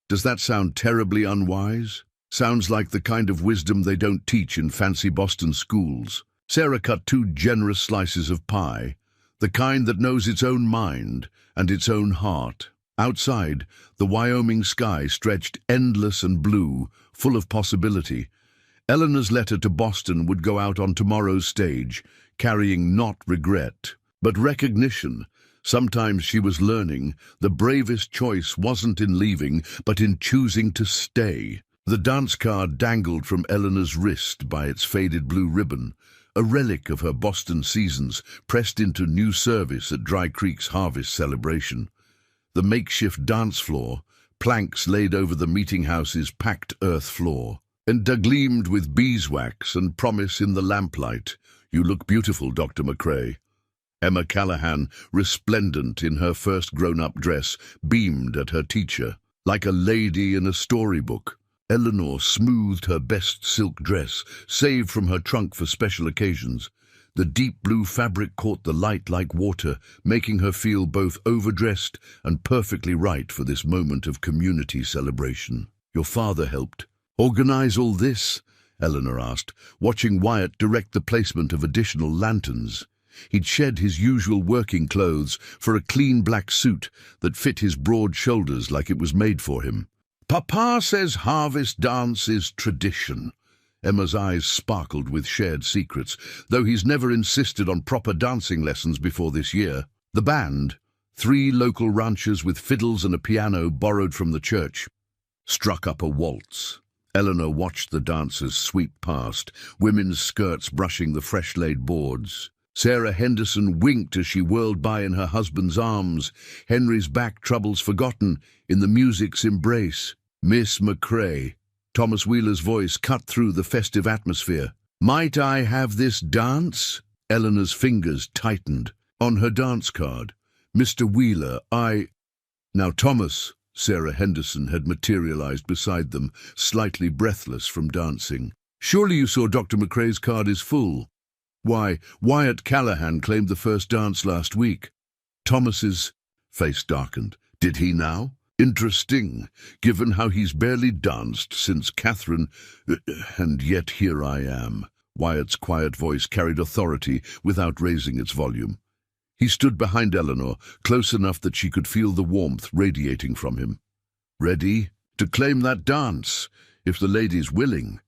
does that sound terribly unwise? Sounds like the kind of wisdom they don't teach in fancy Boston schools." Sarah cut 2 generous slices of pie, the kind that knows its own mind and its own heart. Outside, the Wyoming sky stretched endless and blue, full of possibility. Eleanor's letter to Boston would go out on tomorrow's stage, carrying not regret, but recognition. Sometimes she was learning the bravest choice wasn't in leaving, but in choosing to stay. The dance card dangled from Eleanor's wrist by its faded blue ribbon, a relic of her Boston seasons pressed into new service at Dry Creek's harvest celebration. The makeshift dance floor, planks laid over the meeting house's packed earth floor, and gleamed with beeswax and promise in the lamplight. "You look beautiful, Dr. McCrae." Emma Callahan, resplendent in her first grown-up dress, beamed at her teacher, like a lady in a storybook. Eleanor smoothed her best silk dress, saved from her trunk for special occasions. The deep blue fabric caught the light like water, making her feel both overdressed and perfectly right for this moment of community celebration. "Your father helped organize all this?" Eleanor asked, watching Wyatt direct the placement of additional lanterns. He'd shed his usual working clothes for a clean black suit that fit his broad shoulders like it was made for him. "Papa says harvest dance is tradition." Emma's eyes sparkled with shared secrets, though he's never insisted on proper dancing lessons before this year. The band, 3 local ranchers with fiddles and a piano borrowed from the church, struck up a waltz. Eleanor watched the dancers sweep past, women's skirts brushing the fresh-laid boards. Sarah Henderson winked as she whirled by in her husband's arms, Henry's back troubles forgotten in the music's embrace. Miss McCrae. Thomas Wheeler's voice cut through the festive atmosphere. Might I have this dance? Eleanor's fingers tightened. On her dance card. Mr. Wheeler, Now Thomas, Sarah Henderson had materialized beside them, slightly breathless from dancing. Surely you saw Dr. McCrae's card is full. Why, Wyatt Callahan claimed the first dance last week. Thomas's face darkened. Did he now? Interesting, given how he's barely danced since Catherine, and yet here I am. Wyatt's quiet voice carried authority without raising its volume. He stood behind Eleanor, close enough that she could feel the warmth radiating from him. Ready to claim that dance, if the lady's willing.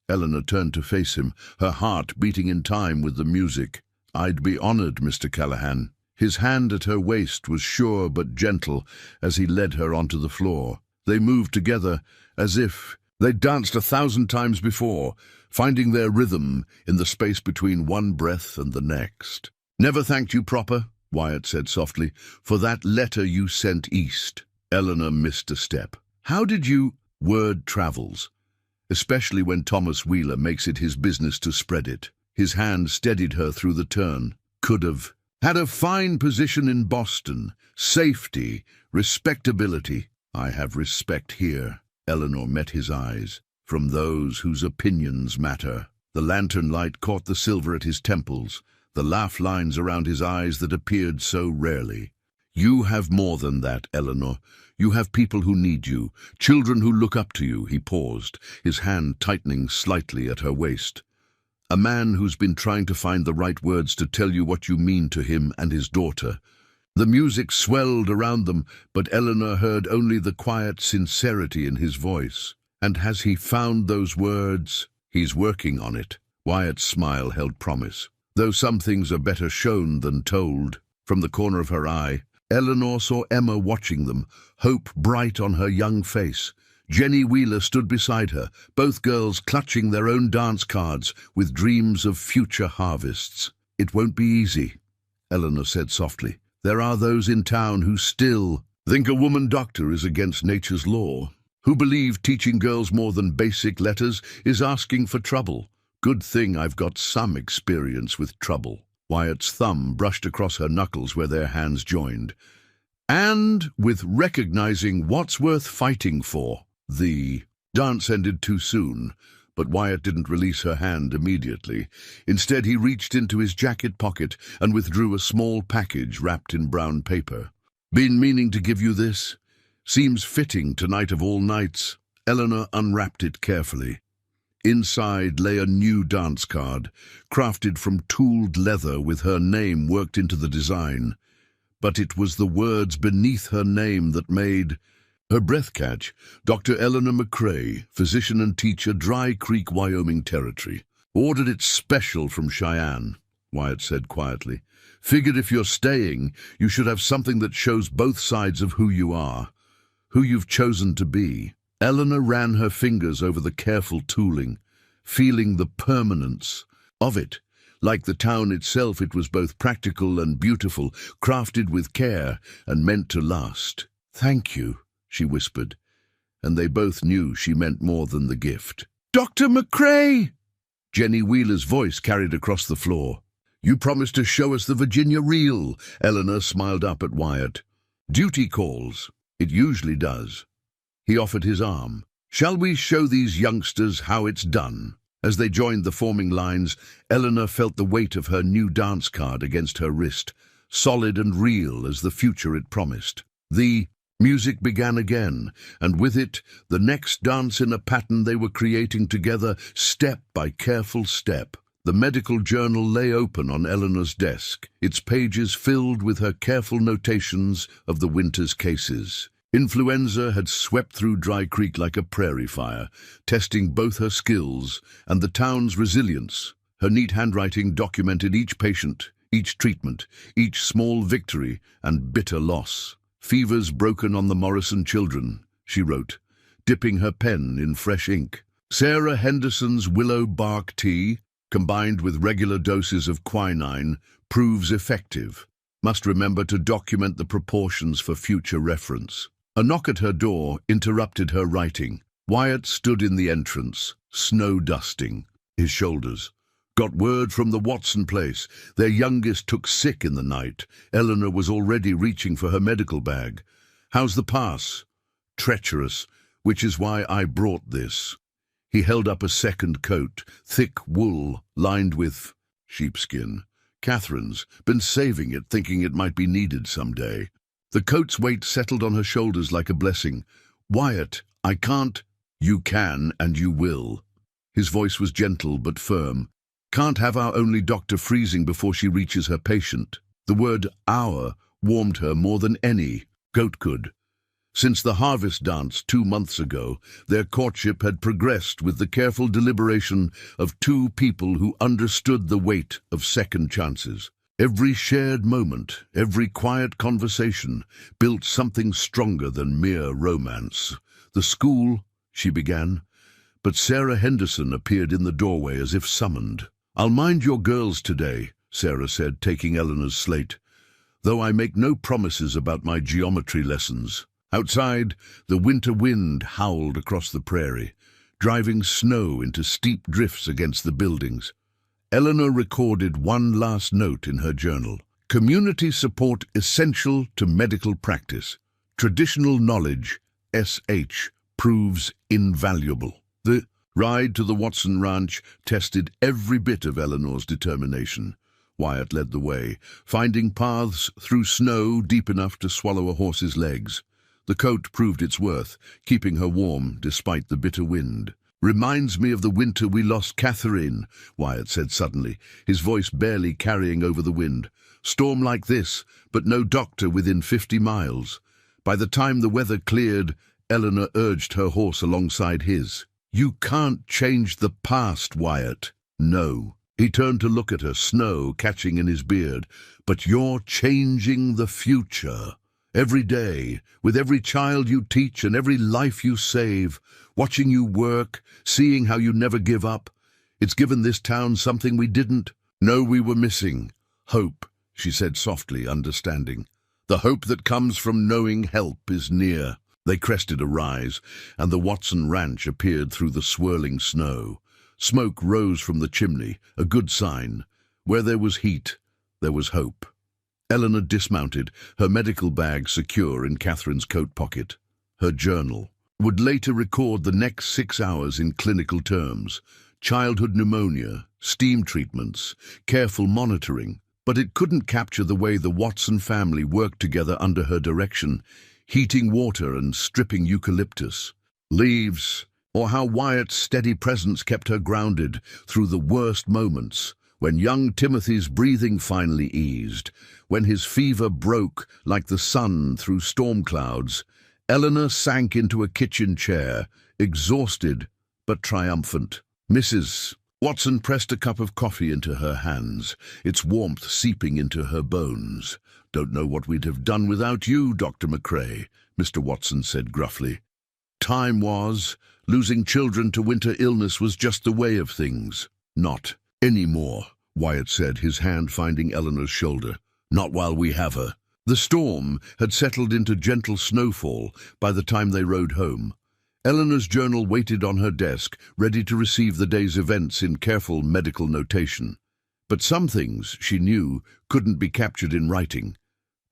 Eleanor turned to face him, her heart beating in time with the music. I'd be honored, Mr. Callahan. His hand at her waist was sure but gentle as he led her onto the floor. They moved together as if they'd danced 1,000 times before, finding their rhythm in the space between one breath and the next. Never thanked you proper, Wyatt said softly, for that letter you sent east. Eleanor missed a step. How did you? Word travels, especially when Thomas Wheeler makes it his business to spread it. His hand steadied her through the turn. Could have. Had a fine position in Boston. Safety, respectability. I have respect here. Eleanor met his eyes, from those whose opinions matter. The lantern light caught the silver at his temples, the laugh lines around his eyes that appeared so rarely. You have more than that, Eleanor. You have people who need you, children who look up to you. He paused, his hand tightening slightly at her waist. A man who's been trying to find the right words to tell you what you mean to him and his daughter. The music swelled around them, but Eleanor heard only the quiet sincerity in his voice. And has he found those words? He's working on it. Wyatt's smile held promise. Though some things are better shown than told. From the corner of her eye, Eleanor saw Emma watching them, hope bright on her young face. Jenny Wheeler stood beside her, both girls clutching their own dance cards with dreams of future harvests. It won't be easy, Eleanor said softly. There are those in town who still think a woman doctor is against nature's law, who believe teaching girls more than basic letters is asking for trouble. Good thing I've got some experience with trouble. Wyatt's thumb brushed across her knuckles where their hands joined. And with recognizing what's worth fighting for. The dance ended too soon, but Wyatt didn't release her hand immediately. Instead, he reached into his jacket pocket and withdrew a small package wrapped in brown paper. Been meaning to give you this? Seems fitting tonight of all nights. Eleanor unwrapped it carefully. Inside lay a new dance card, crafted from tooled leather with her name worked into the design. But it was the words beneath her name that made her breath catch. Dr. Eleanor McCrae, physician and teacher, Dry Creek, Wyoming Territory. Ordered it special from Cheyenne, Wyatt said quietly. Figured if you're staying, you should have something that shows both sides of who you are, who you've chosen to be. Eleanor ran her fingers over the careful tooling, feeling the permanence of it. Like the town itself, it was both practical and beautiful, crafted with care and meant to last. Thank you, she whispered, and they both knew she meant more than the gift. Dr. McCrae! Jenny Wheeler's voice carried across the floor. You promised to show us the Virginia reel. Eleanor smiled up at Wyatt. Duty calls. It usually does. He offered his arm. Shall we show these youngsters how it's done? As they joined the forming lines, Eleanor felt the weight of her new dance card against her wrist, solid and real as the future it promised. The music began again, and with it, the next dance in a pattern they were creating together, step by careful step. The medical journal lay open on Eleanor's desk, its pages filled with her careful notations of the winter's cases. Influenza had swept through Dry Creek like a prairie fire, testing both her skills and the town's resilience. Her neat handwriting documented each patient, each treatment, each small victory and bitter loss. Fevers broken on the Morrison children, she wrote, dipping her pen in fresh ink. Sarah Henderson's willow bark tea, combined with regular doses of quinine, proves effective. Must remember to document the proportions for future reference. A knock at her door interrupted her writing. Wyatt stood in the entrance, snow dusting his shoulders. Got word from the Watson place. Their youngest took sick in the night. Eleanor was already reaching for her medical bag. How's the pass? Treacherous, which is why I brought this. He held up a second coat, thick wool, lined with sheepskin. Catherine's been saving it, thinking it might be needed someday. The coat's weight settled on her shoulders like a blessing. Wyatt, I can't. You can and you will. His voice was gentle but firm. Can't have our only doctor freezing before she reaches her patient. The word our warmed her more than any goat could. Since the harvest dance 2 months ago, their courtship had progressed with the careful deliberation of two people who understood the weight of second chances. Every shared moment, every quiet conversation, built something stronger than mere romance. The school, she began, but Sarah Henderson appeared in the doorway as if summoned. I'll mind your girls today, Sarah said, taking Eleanor's slate, though I make no promises about my geometry lessons. Outside, the winter wind howled across the prairie, driving snow into steep drifts against the buildings. Eleanor recorded one last note in her journal. Community support essential to medical practice. Traditional knowledge, SH, proves invaluable. The ride to the Watson Ranch tested every bit of Eleanor's determination. Wyatt led the way, finding paths through snow deep enough to swallow a horse's legs. The coat proved its worth, keeping her warm despite the bitter wind. Reminds me of the winter we lost Catherine, Wyatt said suddenly, his voice barely carrying over the wind. Storm like this, but no doctor within 50 miles. By the time the weather cleared, Eleanor urged her horse alongside his. You can't change the past, Wyatt. No. He turned to look at her, snow catching in his beard. But you're changing the future. Every day, with every child you teach and every life you save, watching you work, seeing how you never give up, it's given this town something we didn't know we were missing. Hope, she said softly, understanding. The hope that comes from knowing help is near. They crested a rise, and the Watson Ranch appeared through the swirling snow. Smoke rose from the chimney, a good sign. Where there was heat, there was hope. Eleanor dismounted, her medical bag secure in Catherine's coat pocket. Her journal would later record the next 6 hours in clinical terms. Childhood pneumonia, steam treatments, careful monitoring. But it couldn't capture the way the Watson family worked together under her direction, heating water and stripping eucalyptus leaves, or how Wyatt's steady presence kept her grounded through the worst moments. When young Timothy's breathing finally eased, when his fever broke like the sun through storm clouds, Eleanor sank into a kitchen chair, exhausted but triumphant. Mrs. Watson pressed a cup of coffee into her hands, its warmth seeping into her bones. Don't know what we'd have done without you, Dr. McCrae, Mr. Watson said gruffly. Time was. Losing children to winter illness was just the way of things. Not anymore, Wyatt said, his hand finding Eleanor's shoulder. Not while we have her. The storm had settled into gentle snowfall by the time they rode home. Eleanor's journal waited on her desk, ready to receive the day's events in careful medical notation. But some things, she knew, couldn't be captured in writing.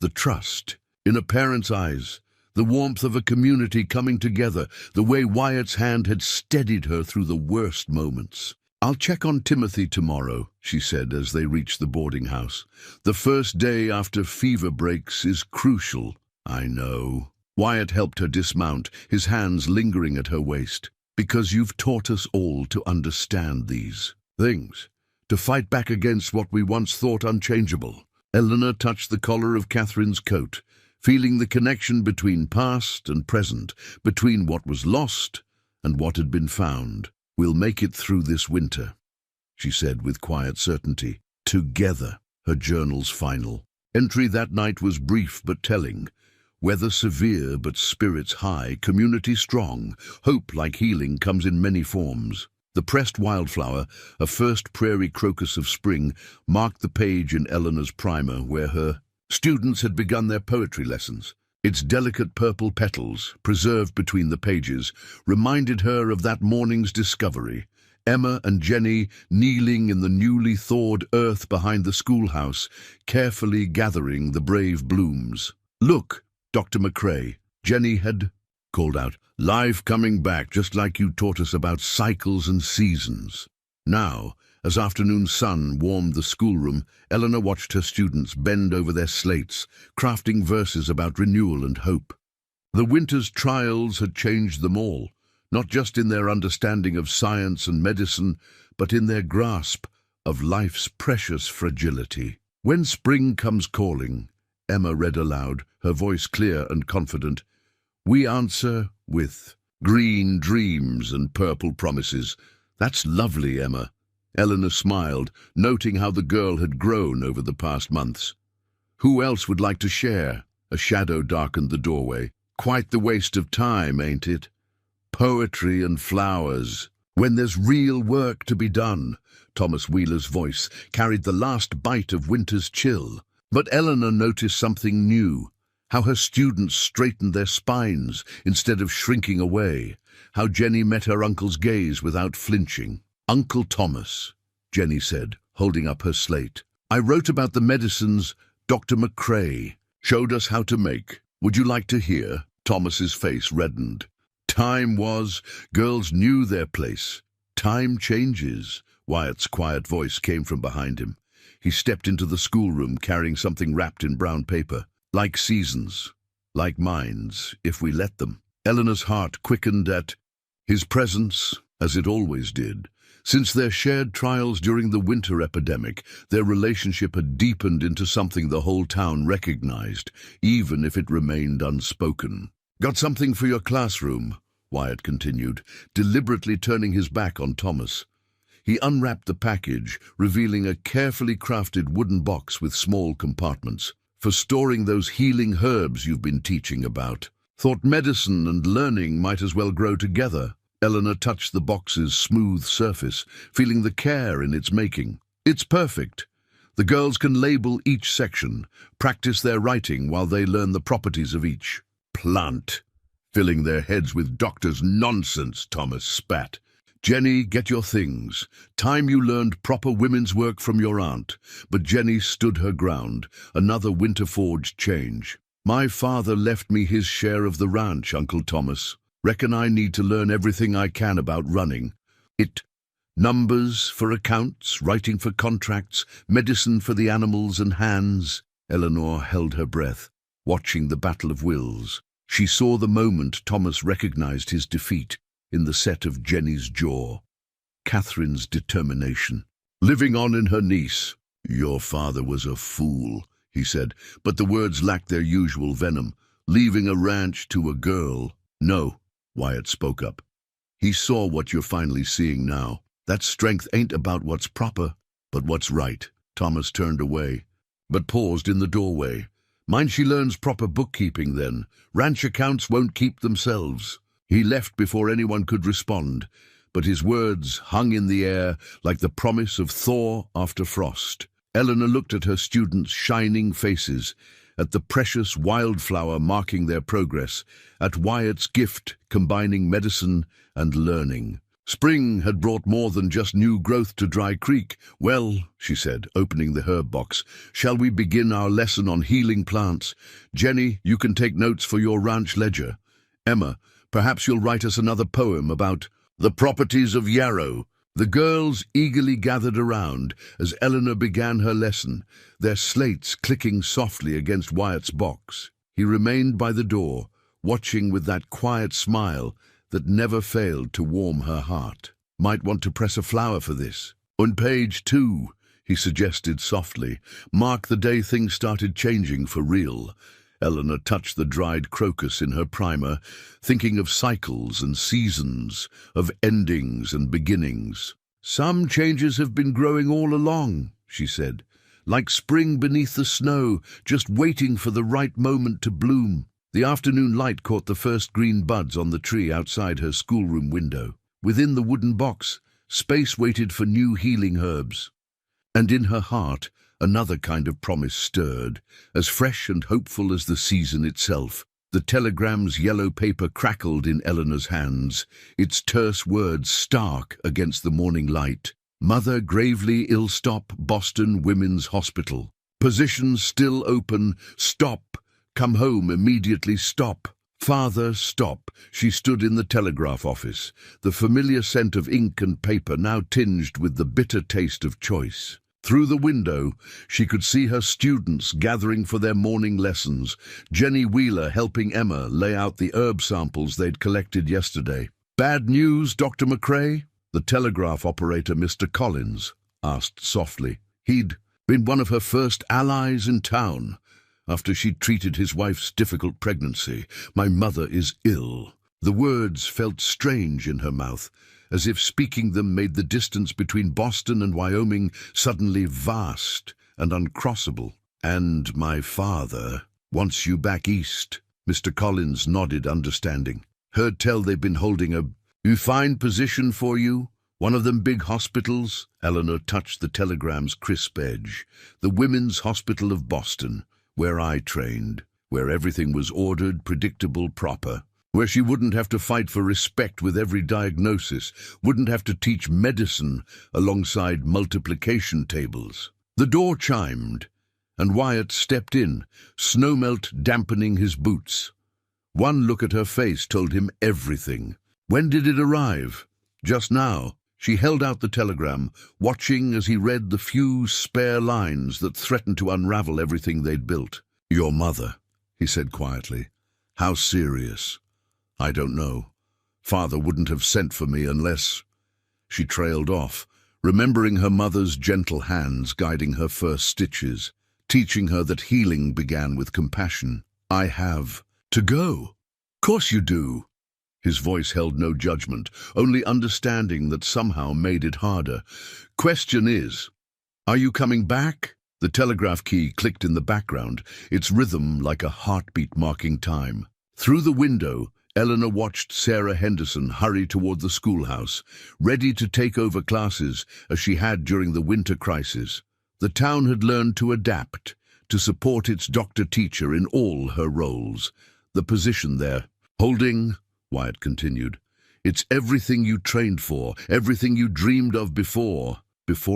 The trust in a parent's eyes, the warmth of a community coming together, the way Wyatt's hand had steadied her through the worst moments. I'll check on Timothy tomorrow, she said as they reached the boarding house. The first day after fever breaks is crucial. I know. Wyatt helped her dismount, his hands lingering at her waist. Because you've taught us all to understand these things, to fight back against what we once thought unchangeable. Eleanor touched the collar of Catherine's coat, feeling the connection between past and present, between what was lost and what had been found. We'll make it through this winter, she said with quiet certainty. Together, her journal's final entry that night was brief but telling. Weather severe but spirits high, community strong, hope like healing comes in many forms. The pressed wildflower, a first prairie crocus of spring, marked the page in Eleanor's primer where her students had begun their poetry lessons. Its delicate purple petals, preserved between the pages, reminded her of that morning's discovery. Emma and Jenny kneeling in the newly thawed earth behind the schoolhouse, carefully gathering the brave blooms. "Look, Dr. McCrae," Jenny had called out. "Life coming back, just like you taught us about cycles and seasons." Now, as afternoon sun warmed the schoolroom, Eleanor watched her students bend over their slates, crafting verses about renewal and hope. The winter's trials had changed them all, not just in their understanding of science and medicine, but in their grasp of life's precious fragility. "When spring comes calling," Emma read aloud, her voice clear and confident, "we answer with green dreams and purple promises." "That's lovely, Emma." Eleanor smiled, noting how the girl had grown over the past months. "Who else would like to share?" A shadow darkened the doorway. "Quite the waste of time, ain't it? Poetry and flowers, when there's real work to be done." Thomas Wheeler's voice carried the last bite of winter's chill. But Eleanor noticed something new, how her students straightened their spines instead of shrinking away, how Jenny met her uncle's gaze without flinching. "Uncle Thomas," Jenny said, holding up her slate. "I wrote about the medicines Dr. McCrae showed us how to make. Would you like to hear?" Thomas's face reddened. Time was, girls knew their place. "Time changes," Wyatt's quiet voice came from behind him. He stepped into the schoolroom carrying something wrapped in brown paper. "Like seasons, like minds, if we let them." Eleanor's heart quickened at his presence, as it always did. Since their shared trials during the winter epidemic, their relationship had deepened into something the whole town recognized, even if it remained unspoken. "Got something for your classroom," Wyatt continued, deliberately turning his back on Thomas. He unwrapped the package, revealing a carefully crafted wooden box with small compartments. "For storing those healing herbs you've been teaching about. Thought medicine and learning might as well grow together." Eleanor touched the box's smooth surface, feeling the care in its making. "It's perfect. The girls can label each section, practice their writing while they learn the properties of each plant." "Filling their heads with doctor's nonsense," Thomas spat. "Jenny, get your things. Time you learned proper women's work from your aunt." But Jenny stood her ground, another winter-forged change. "My father left me his share of the ranch, Uncle Thomas. Reckon I need to learn everything I can about running. Numbers for accounts, writing for contracts, medicine for the animals and hands." Eleanor held her breath, watching the battle of wills. She saw the moment Thomas recognized his defeat in the set of Jenny's jaw. Catherine's determination, living on in her niece. "Your father was a fool," he said, but the words lacked their usual venom. "Leaving a ranch to a girl." "No," Wyatt spoke up. "He saw what you're finally seeing now. That strength ain't about what's proper, but what's right." Thomas turned away, but paused in the doorway. "Mind she learns proper bookkeeping then. Ranch accounts won't keep themselves." He left before anyone could respond, but his words hung in the air like the promise of thaw after frost. Eleanor looked at her students' shining faces, at the precious wildflower marking their progress, at Wyatt's gift combining medicine and learning. Spring had brought more than just new growth to Dry Creek. "Well," she said, opening the herb box, "shall we begin our lesson on healing plants? Jenny, you can take notes for your ranch ledger. Emma, perhaps you'll write us another poem about the properties of yarrow." The girls eagerly gathered around as Eleanor began her lesson, their slates clicking softly against Wyatt's box. He remained by the door, watching with that quiet smile that never failed to warm her heart. "Might want to press a flower for this. On page 2, he suggested softly. "Mark the day things started changing for real." Eleanor touched the dried crocus in her primer, thinking of cycles and seasons, of endings and beginnings. "Some changes have been growing all along," she said, "like spring beneath the snow, just waiting for the right moment to bloom." The afternoon light caught the first green buds on the tree outside her schoolroom window. Within the wooden box, space waited for new healing herbs. And in her heart, another kind of promise stirred, as fresh and hopeful as the season itself. The telegram's yellow paper crackled in Eleanor's hands, its terse words stark against the morning light. Mother gravely ill. Stop, Boston Women's Hospital. Positions still open. Stop. Come home immediately. Stop. Father, stop. She stood in the telegraph office, the familiar scent of ink and paper now tinged with the bitter taste of choice. Through the window, she could see her students gathering for their morning lessons, Jenny Wheeler helping Emma lay out the herb samples they'd collected yesterday. "Bad news, Dr. McCrae?" The telegraph operator, Mr. Collins, asked softly. He'd been one of her first allies in town after she'd treated his wife's difficult pregnancy. "My mother is ill." The words felt strange in her mouth, as if speaking them made the distance between Boston and Wyoming suddenly vast and uncrossable. "And my father wants you back east." Mr. Collins nodded, understanding. "Heard tell they've been holding a fine position for you. One of them big hospitals." Eleanor touched the telegram's crisp edge. "The Women's Hospital of Boston, where I trained, where everything was ordered, predictable, proper. Where she wouldn't have to fight for respect with every diagnosis, wouldn't have to teach medicine alongside multiplication tables." The door chimed, and Wyatt stepped in, snowmelt dampening his boots. One look at her face told him everything. "When did it arrive?" "Just now." She held out the telegram, watching as he read the few spare lines that threatened to unravel everything they'd built. "Your mother," he said quietly. "How serious?" "I don't know. Father wouldn't have sent for me unless—" She trailed off, remembering her mother's gentle hands guiding her first stitches, teaching her that healing began with compassion. "I have to go." "Course you do." His voice held no judgment, only understanding that somehow made it harder. "Question is, are you coming back?" The telegraph key clicked in the background, its rhythm like a heartbeat marking time. Through the window, Eleanor watched Sarah Henderson hurry toward the schoolhouse, ready to take over classes as she had during the winter crisis. The town had learned to adapt, to support its doctor-teacher in all her roles. The position there, holding, Wyatt continued, "it's everything you trained for, everything you dreamed of before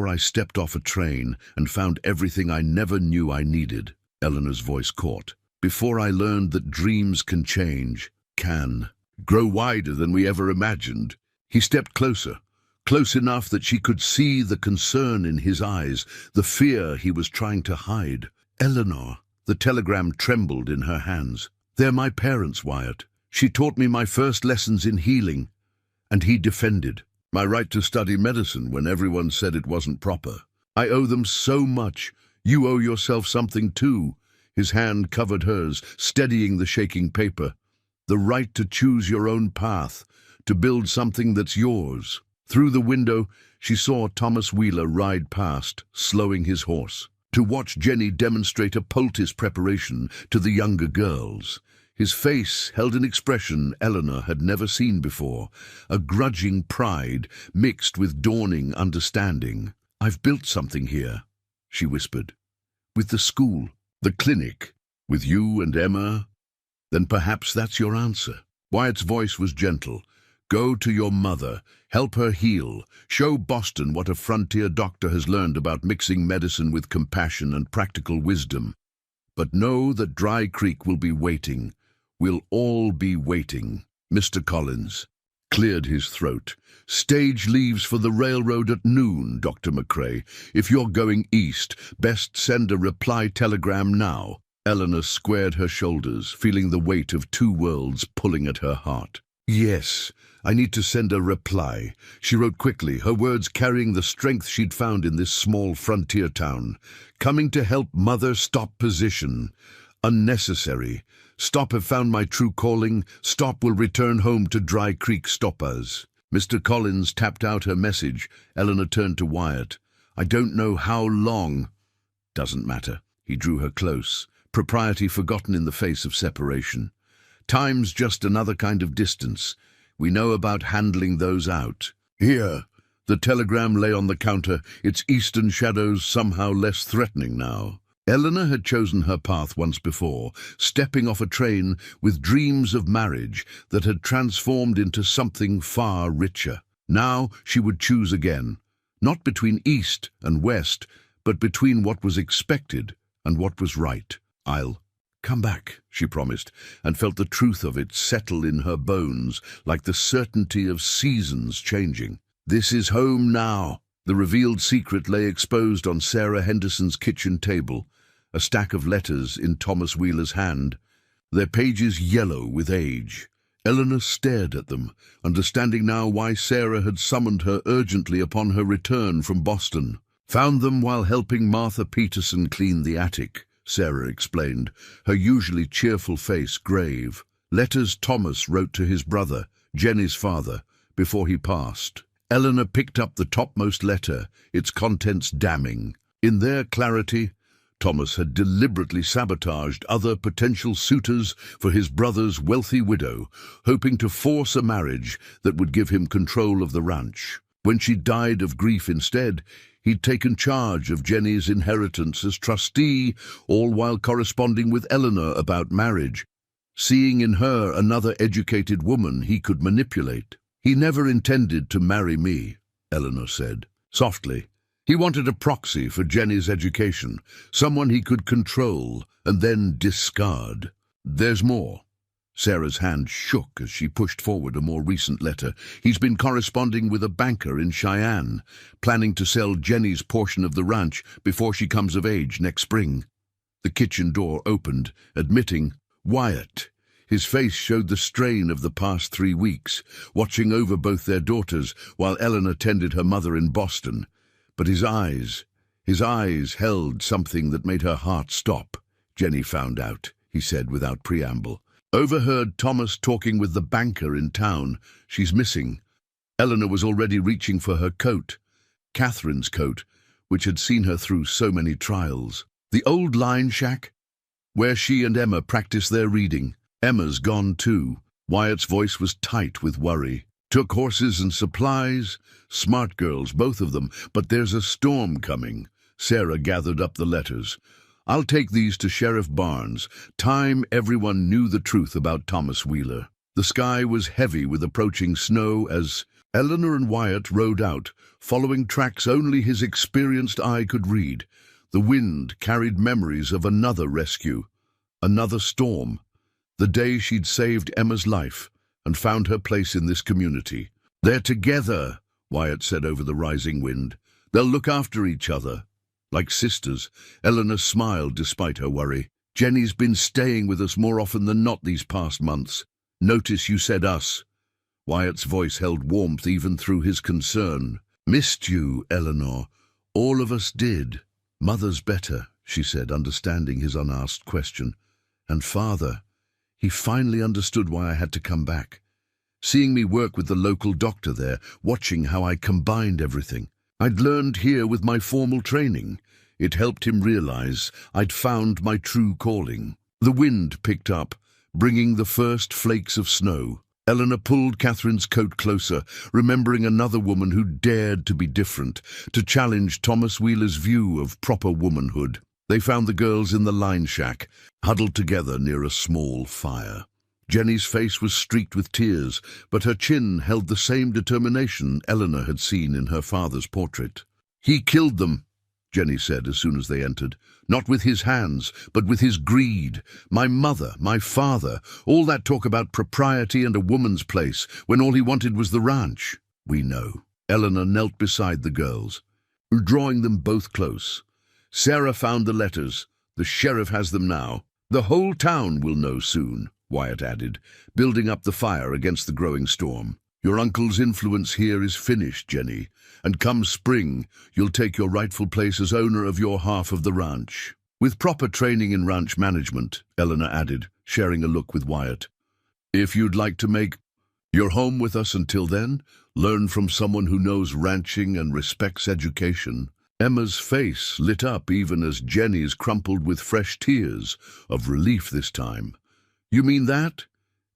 I stepped off a train and found everything I never knew I needed." Eleanor's voice caught. "Before I learned that dreams can change, can grow wider than we ever imagined." He stepped closer, close enough that she could see the concern in his eyes, the fear he was trying to hide. "Eleanor," the telegram trembled in her hands. "They're my parents, Wyatt. She taught me my first lessons in healing." And he defended. "My right to study medicine when everyone said it wasn't proper. I owe them so much. You owe yourself something too." His hand covered hers, steadying the shaking paper. "The right to choose your own path, to build something that's yours." Through the window, she saw Thomas Wheeler ride past, slowing his horse, to watch Jenny demonstrate a poultice preparation to the younger girls. His face held an expression Eleanor had never seen before, a grudging pride mixed with dawning understanding. "I've built something here," she whispered. "With the school, the clinic, with you and Emma. Then perhaps that's your answer." Wyatt's voice was gentle. "Go to your mother, help her heal, show Boston what a frontier doctor has learned about mixing medicine with compassion and practical wisdom. But know that Dry Creek will be waiting. We'll all be waiting." Mr. Collins cleared his throat. "Stage leaves for the railroad at noon, Dr. McCrae. If you're going east, best send a reply telegram now." Eleanor squared her shoulders, feeling the weight of two worlds pulling at her heart. "Yes, I need to send a reply," she wrote quickly, her words carrying the strength she'd found in this small frontier town. "Coming to help Mother stop position. Unnecessary. Stop have found my true calling. Stop will return home to Dry Creek. Stop us." Mr. Collins tapped out her message. Eleanor turned to Wyatt. "I don't know how long." "Doesn't matter." He drew her close, propriety forgotten in the face of separation. "Time's just another kind of distance. We know about handling those out." "Here." The telegram lay on the counter, its eastern shadows somehow less threatening now. Eleanor had chosen her path once before, stepping off a train with dreams of marriage that had transformed into something far richer. Now she would choose again, not between East and West, but between what was expected and what was right. "I'll come back," she promised, and felt the truth of it settle in her bones like the certainty of seasons changing. "This is home now." The revealed secret lay exposed on Sarah Henderson's kitchen table, a stack of letters in Thomas Wheeler's hand, their pages yellow with age. Eleanor stared at them, understanding now why Sarah had summoned her urgently upon her return from Boston. "Found them while helping Martha Peterson clean the attic," Sarah explained, her usually cheerful face grave. Letters Thomas wrote to his brother, Jenny's father, before he passed. Eleanor picked up the topmost letter, its contents damning. In their clarity, Thomas had deliberately sabotaged other potential suitors for his brother's wealthy widow, hoping to force a marriage that would give him control of the ranch. When she died of grief instead, he'd taken charge of Jenny's inheritance as trustee, all while corresponding with Eleanor about marriage, seeing in her another educated woman he could manipulate. "He never intended to marry me," Eleanor said, softly. "He wanted a proxy for Jenny's education, someone he could control and then discard." "There's more." Sarah's hand shook as she pushed forward a more recent letter. "He's been corresponding with a banker in Cheyenne, planning to sell Jenny's portion of the ranch before she comes of age next spring." The kitchen door opened, admitting Wyatt. His face showed the strain of the past 3 weeks, watching over both their daughters while Eleanor tended her mother in Boston. But his eyes held something that made her heart stop. "Jenny found out," he said without preamble. "Overheard Thomas talking with the banker in town. She's missing." Eleanor was already reaching for her coat, Catherine's coat, which had seen her through so many trials. "The old line shack, where she and Emma practice their reading. Emma's gone too." Wyatt's voice was tight with worry. "Took horses and supplies. Smart girls, both of them, but there's a storm coming." Sarah gathered up the letters. "I'll take these to Sheriff Barnes. Time everyone knew the truth about Thomas Wheeler." The sky was heavy with approaching snow as Eleanor and Wyatt rode out, following tracks only his experienced eye could read. The wind carried memories of another rescue, another storm, the day she'd saved Emma's life and found her place in this community. "They're together," Wyatt said over the rising wind. "They'll look after each other. Like sisters." Eleanor smiled despite her worry. "Jenny's been staying with us more often than not these past months. Notice you said us." Wyatt's voice held warmth even through his concern. "Missed you, Eleanor. All of us did." "Mother's better," she said, understanding his unasked question. "And Father. He finally understood why I had to come back. Seeing me work with the local doctor there, watching how I combined everything. I'd learned here with my formal training. It helped him realize I'd found my true calling." The wind picked up, bringing the first flakes of snow. Eleanor pulled Catherine's coat closer, remembering another woman who dared to be different, to challenge Thomas Wheeler's view of proper womanhood. They found the girls in the line shack, huddled together near a small fire. Jenny's face was streaked with tears, but her chin held the same determination Eleanor had seen in her father's portrait. "He killed them," Jenny said as soon as they entered. "Not with his hands, but with his greed. My mother, my father, all that talk about propriety and a woman's place, when all he wanted was the ranch." "We know." Eleanor knelt beside the girls, drawing them both close. "Sarah found the letters. The sheriff has them now. The whole town will know soon," Wyatt added, building up the fire against the growing storm. "Your uncle's influence here is finished, Jenny, and come spring, you'll take your rightful place as owner of your half of the ranch." "With proper training in ranch management," Eleanor added, sharing a look with Wyatt. "If you'd like to make your home with us until then, learn from someone who knows ranching and respects education." Emma's face lit up even as Jenny's crumpled with fresh tears, of relief this time. "You mean that?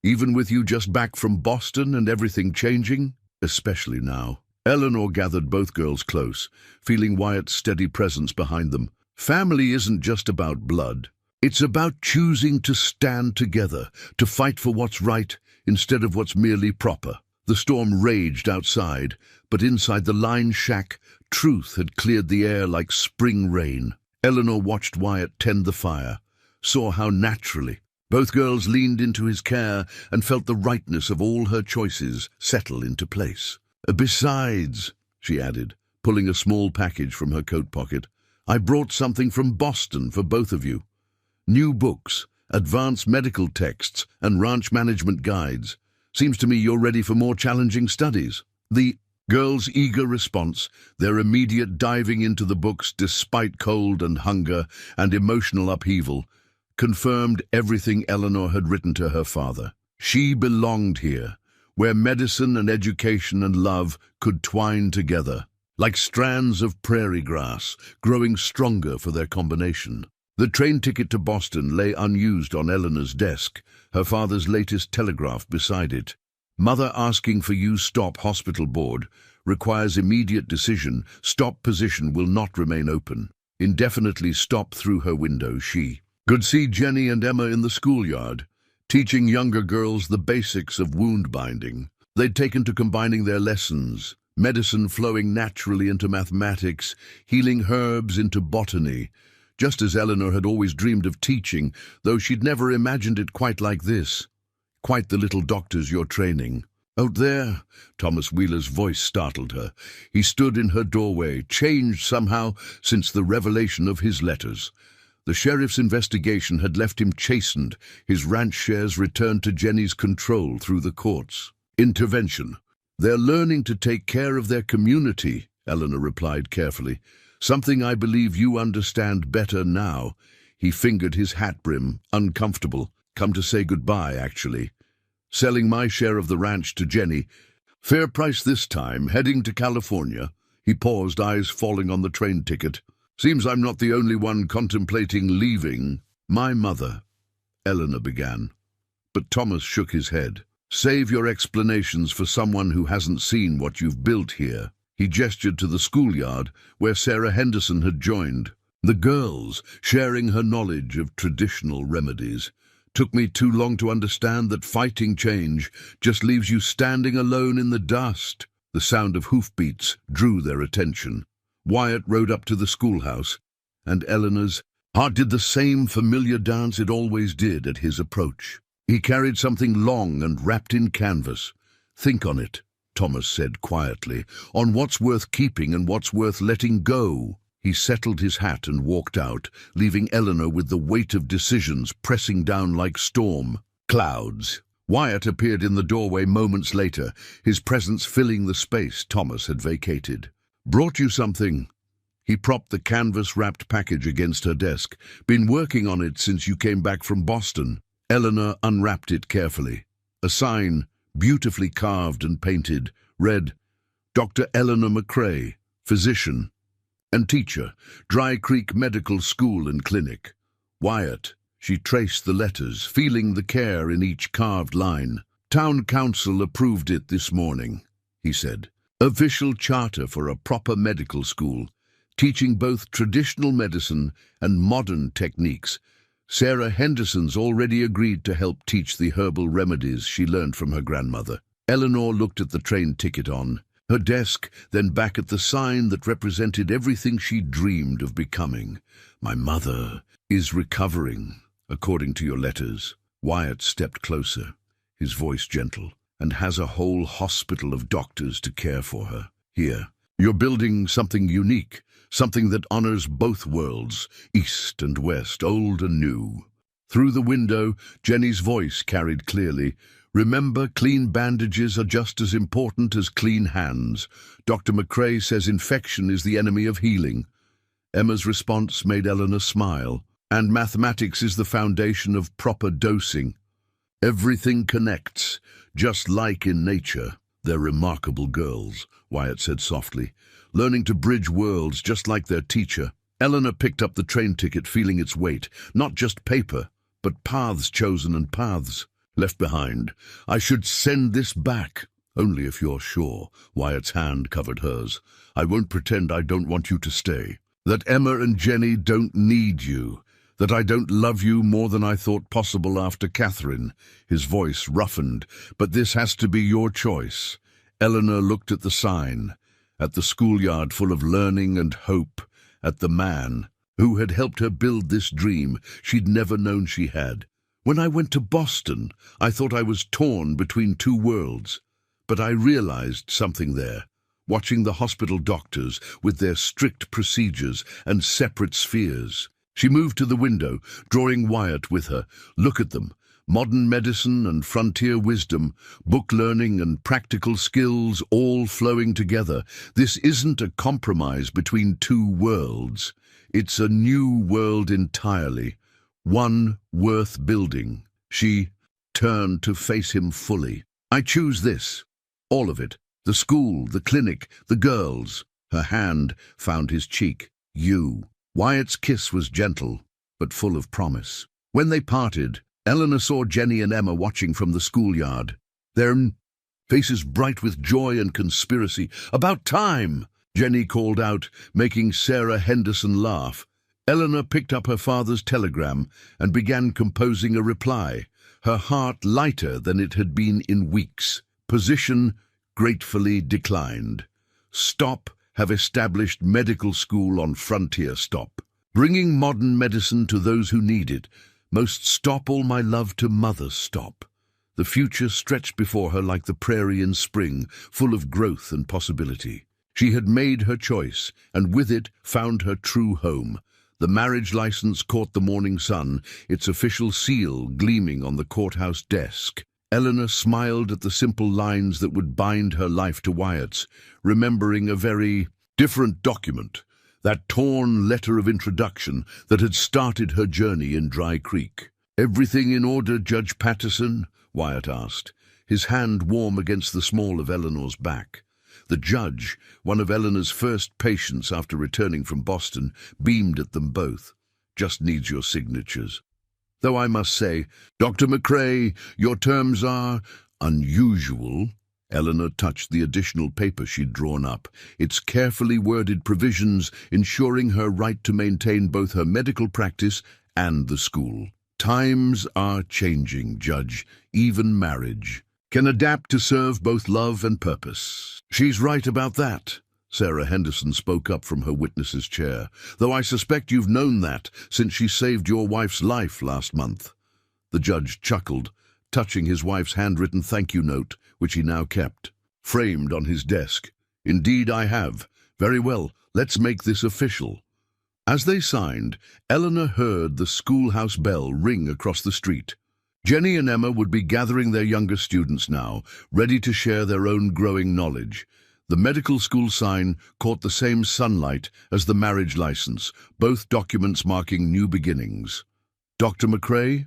Even with you just back from Boston and everything changing?" "Especially now." Eleanor gathered both girls close, feeling Wyatt's steady presence behind them. Family isn't just about blood. It's about choosing to stand together, to fight for what's right instead of what's merely proper. The storm raged outside, but inside the line shack, truth had cleared the air like spring rain. Eleanor watched Wyatt tend the fire, saw how naturally both girls leaned into his care and felt the rightness of all her choices settle into place. Besides, she added, pulling a small package from her coat pocket, I brought something from Boston for both of you. New books, advanced medical texts, and ranch management guides. Seems to me you're ready for more challenging studies. The girls' eager response, their immediate diving into the books despite cold and hunger and emotional upheaval, confirmed everything Eleanor had written to her father. She belonged here, where medicine and education and love could twine together, like strands of prairie grass, growing stronger for their combination. The train ticket to Boston lay unused on Eleanor's desk, her father's latest telegraph beside it. Mother asking for you stop hospital board. Requires immediate decision. Stop position will not remain open. Indefinitely stop through her window, she. Could see Jenny and Emma in the schoolyard, teaching younger girls the basics of wound binding. They'd taken to combining their lessons, medicine flowing naturally into mathematics, healing herbs into botany, just as Eleanor had always dreamed of teaching, though she'd never imagined it quite like this. Quite the little doctors you're training. Out there, Thomas Wheeler's voice startled her. He stood in her doorway, changed somehow since the revelation of his letters. The sheriff's investigation had left him chastened, his ranch shares returned to Jenny's control through the courts. Intervention. They're learning to take care of their community, Eleanor replied carefully. Something I believe you understand better now. He fingered his hat brim, uncomfortable. Come to say goodbye, actually. Selling my share of the ranch to Jenny. Fair price this time, heading to California. He paused, eyes falling on the train ticket. Seems I'm not the only one contemplating leaving. My mother, Eleanor began. But Thomas shook his head. Save your explanations for someone who hasn't seen what you've built here. He gestured to the schoolyard, where Sarah Henderson had joined. The girls, sharing her knowledge of traditional remedies. Took me too long to understand that fighting change just leaves you standing alone in the dust. The sound of hoofbeats drew their attention. Wyatt rode up to the schoolhouse, and Eleanor's heart did the same familiar dance it always did at his approach. He carried something long and wrapped in canvas. Think on it, Thomas said quietly, on what's worth keeping and what's worth letting go. He settled his hat and walked out, leaving Eleanor with the weight of decisions pressing down like storm clouds. Wyatt appeared in the doorway moments later, his presence filling the space Thomas had vacated. Brought you something. He propped the canvas-wrapped package against her desk. Been working on it since you came back from Boston. Eleanor unwrapped it carefully. A sign, beautifully carved and painted, read, Dr. Eleanor McCrae, physician and teacher, Dry Creek Medical School and Clinic. Wyatt. She traced the letters, feeling the care in each carved line. Town council approved it this morning, he said. Official charter for a proper medical school, teaching both traditional medicine and modern techniques. Sarah Henderson's already agreed to help teach the herbal remedies she learned from her grandmother. Eleanor looked at the train ticket on her desk, then back at the sign that represented everything she dreamed of becoming. My mother is recovering, according to your letters. Wyatt stepped closer, his voice gentle, and has a whole hospital of doctors to care for her. Here, you're building something unique, something that honors both worlds, East and West, old and new. Through the window, Jenny's voice carried clearly, Remember, clean bandages are just as important as clean hands. Dr. McCrae says infection is the enemy of healing. Emma's response made Eleanor smile. And mathematics is the foundation of proper dosing. Everything connects, just like in nature. They're remarkable girls, Wyatt said softly, learning to bridge worlds just like their teacher. Eleanor picked up the train ticket, feeling its weight. Not just paper, but paths chosen and paths left behind. I should send this back. Only if you're sure. Wyatt's hand covered hers. I won't pretend I don't want you to stay. That Emma and Jenny don't need you. That I don't love you more than I thought possible after Catherine. His voice roughened. But this has to be your choice. Eleanor looked at the sign, at the schoolyard full of learning and hope, at the man who had helped her build this dream she'd never known she had. When I went to Boston, I thought I was torn between two worlds. But I realized something there, watching the hospital doctors with their strict procedures and separate spheres. She moved to the window, drawing Wyatt with her. Look at them. Modern medicine and frontier wisdom, book learning and practical skills all flowing together. This isn't a compromise between two worlds. It's a new world entirely, one worth building. She turned to face him fully. I choose this. All of it. The school, the clinic, the girls. Her hand found his cheek. You. Wyatt's kiss was gentle, but full of promise. When they parted, Eleanor saw Jenny and Emma watching from the schoolyard, their faces bright with joy and conspiracy. About time, Jenny called out, making Sarah Henderson laugh. Eleanor picked up her father's telegram and began composing a reply, her heart lighter than it had been in weeks. Position gratefully declined. Stop have established medical school on frontier stop, bringing modern medicine to those who need it. Most stop all my love to mother stop. The future stretched before her like the prairie in spring, full of growth and possibility. She had made her choice, and with it found her true home. The marriage license caught the morning sun, its official seal gleaming on the courthouse desk. Eleanor smiled at the simple lines that would bind her life to Wyatt's, remembering a very different document, that torn letter of introduction that had started her journey in Dry Creek. "Everything in order, Judge Patterson?" Wyatt asked, his hand warm against the small of Eleanor's back. The judge, one of Eleanor's first patients after returning from Boston, beamed at them both. "Just needs your signatures. Though I must say, Dr. McCrae, your terms are unusual." Eleanor touched the additional paper she'd drawn up, its carefully worded provisions ensuring her right to maintain both her medical practice and the school. "Times are changing, Judge. Even marriage can adapt to serve both love and purpose." "She's right about that," Sarah Henderson spoke up from her witness's chair, "though I suspect you've known that since she saved your wife's life last month." The judge chuckled, touching his wife's handwritten thank you note, which he now kept, framed on his desk. "Indeed I have. Very well, let's make this official." As they signed, Eleanor heard the schoolhouse bell ring across the street. Jenny and Emma would be gathering their younger students now, ready to share their own growing knowledge. The medical school sign caught the same sunlight as the marriage license, both documents marking new beginnings. "Dr. McCrae?"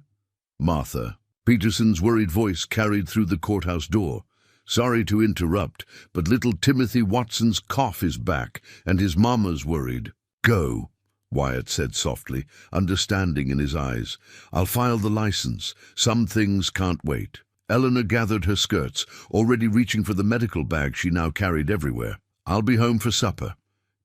"Martha." Peterson's worried voice carried through the courthouse door. "Sorry to interrupt, but little Timothy Watson's cough is back, and his mama's worried." "Go," Wyatt said softly, understanding in his eyes. "I'll file the license. Some things can't wait." Eleanor gathered her skirts, already reaching for the medical bag she now carried everywhere. "I'll be home for supper.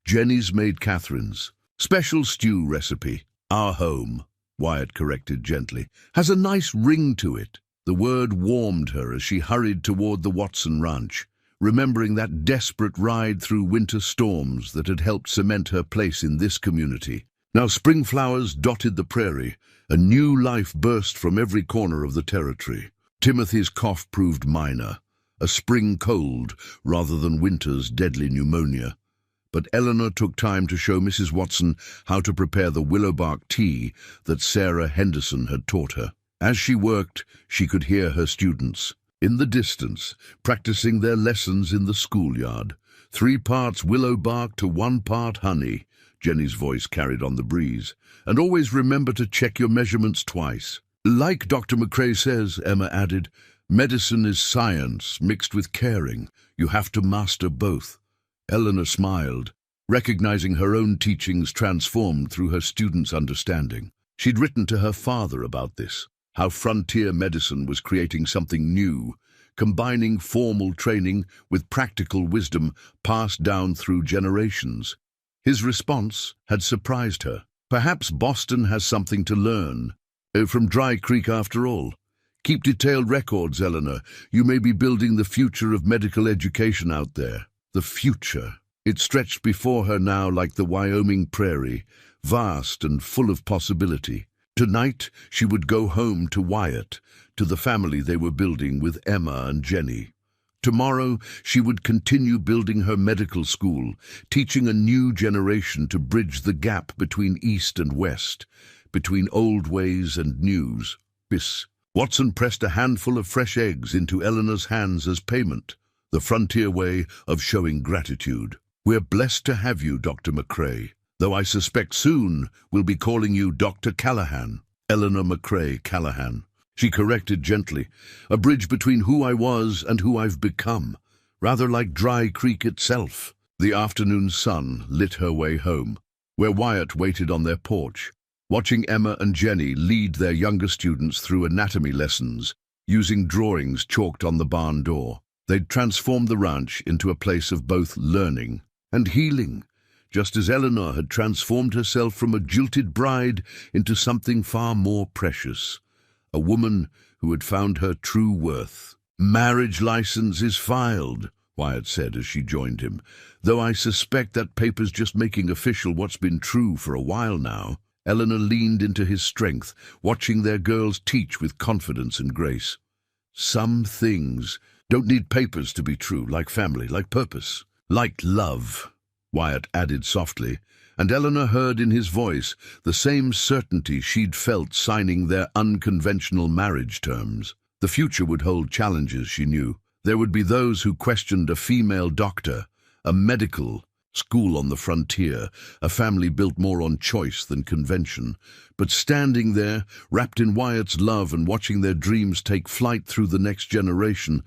Jenny's made Catherine's special stew recipe. Our home," Wyatt corrected gently, "has a nice ring to it." The word warmed her as she hurried toward the Watson ranch, remembering that desperate ride through winter storms that had helped cement her place in this community. Now spring flowers dotted the prairie, a new life burst from every corner of the territory. Timothy's cough proved minor, a spring cold rather than winter's deadly pneumonia. But Eleanor took time to show Mrs. Watson how to prepare the willowbark tea that Sarah Henderson had taught her. As she worked, she could hear her students, in the distance, practicing their lessons in the schoolyard. 3 parts willow bark to 1 part honey, Jenny's voice carried on the breeze. "And always remember to check your measurements twice." "Like Dr. McCrae says," Emma added, "medicine is science mixed with caring. You have to master both." Eleanor smiled, recognizing her own teachings transformed through her students' understanding. She'd written to her father about this, how frontier medicine was creating something new, combining formal training with practical wisdom passed down through generations. His response had surprised her. Perhaps Boston has something to learn from Dry Creek after all. Keep detailed records, Eleanor. You may be building the future of medical education out there. The future. It stretched before her now like the Wyoming prairie, vast and full of possibility. Tonight, she would go home to Wyatt, to the family they were building with Emma and Jenny. Tomorrow, she would continue building her medical school, teaching a new generation to bridge the gap between East and West, between old ways and news. Watson pressed a handful of fresh eggs into Eleanor's hands as payment, the frontier way of showing gratitude. We're blessed to have you, Dr. McCrae, though I suspect soon we'll be calling you Dr. Callahan. Eleanor McCrae Callahan. She corrected gently, a bridge between who I was and who I've become, rather like Dry Creek itself. The afternoon sun lit her way home, where Wyatt waited on their porch, watching Emma and Jenny lead their younger students through anatomy lessons, using drawings chalked on the barn door. They'd transformed the ranch into a place of both learning and healing, just as Eleanor had transformed herself from a jilted bride into something far more precious. A woman who had found her true worth. "Marriage license is filed," Wyatt said as she joined him, "though I suspect that paper's just making official what's been true for a while now." Eleanor leaned into his strength, watching their girls teach with confidence and grace. Some things don't need papers to be true, like family, like purpose, like love, Wyatt added softly, and Eleanor heard in his voice the same certainty she'd felt signing their unconventional marriage terms. The future would hold challenges, she knew. There would be those who questioned a female doctor, a medical school on the frontier, a family built more on choice than convention. But standing there, wrapped in Wyatt's love and watching their dreams take flight through the next generation,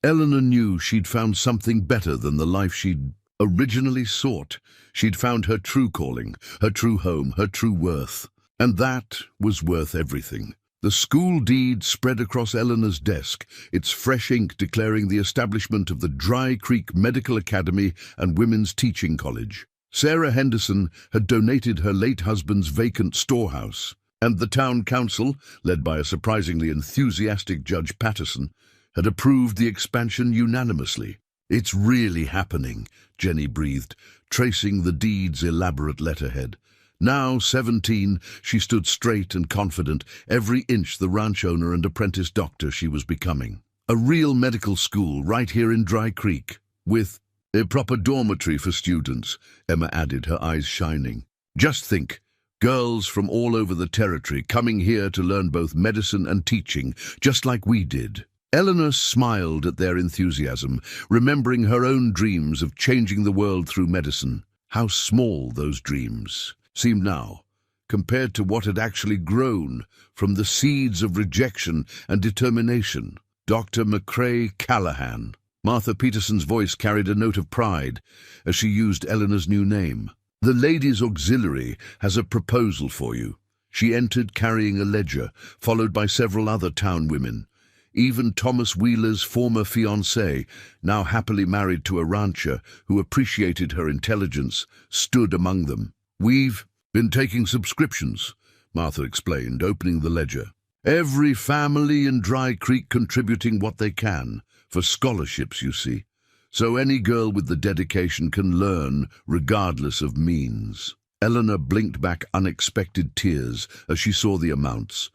Eleanor knew she'd found something better than the life she'd originally sought. She'd found her true calling, her true home, her true worth. And that was worth everything. The school deed spread across Eleanor's desk, its fresh ink declaring the establishment of the Dry Creek Medical Academy and Women's Teaching College. Sarah Henderson had donated her late husband's vacant storehouse, and the town council, led by a surprisingly enthusiastic Judge Patterson, had approved the expansion unanimously. "It's really happening," Jenny breathed, tracing the deed's elaborate letterhead. Now 17, she stood straight and confident, every inch the ranch owner and apprentice doctor she was becoming. A real medical school right here in Dry Creek, with a proper dormitory for students, Emma added, her eyes shining. "Just think, girls from all over the territory coming here to learn both medicine and teaching, just like we did." Eleanor smiled at their enthusiasm, remembering her own dreams of changing the world through medicine. How small those dreams seemed now, compared to what had actually grown from the seeds of rejection and determination. Dr. McCrae Callahan. Martha Peterson's voice carried a note of pride as she used Eleanor's new name. "The Ladies' Auxiliary has a proposal for you." She entered carrying a ledger, followed by several other town women. Even Thomas Wheeler's former fiancée, now happily married to a rancher who appreciated her intelligence, stood among them. "We've been taking subscriptions," Martha explained, opening the ledger. "Every family in Dry Creek contributing what they can, for scholarships, you see. So any girl with the dedication can learn, regardless of means." Eleanor blinked back unexpected tears as she saw the amounts.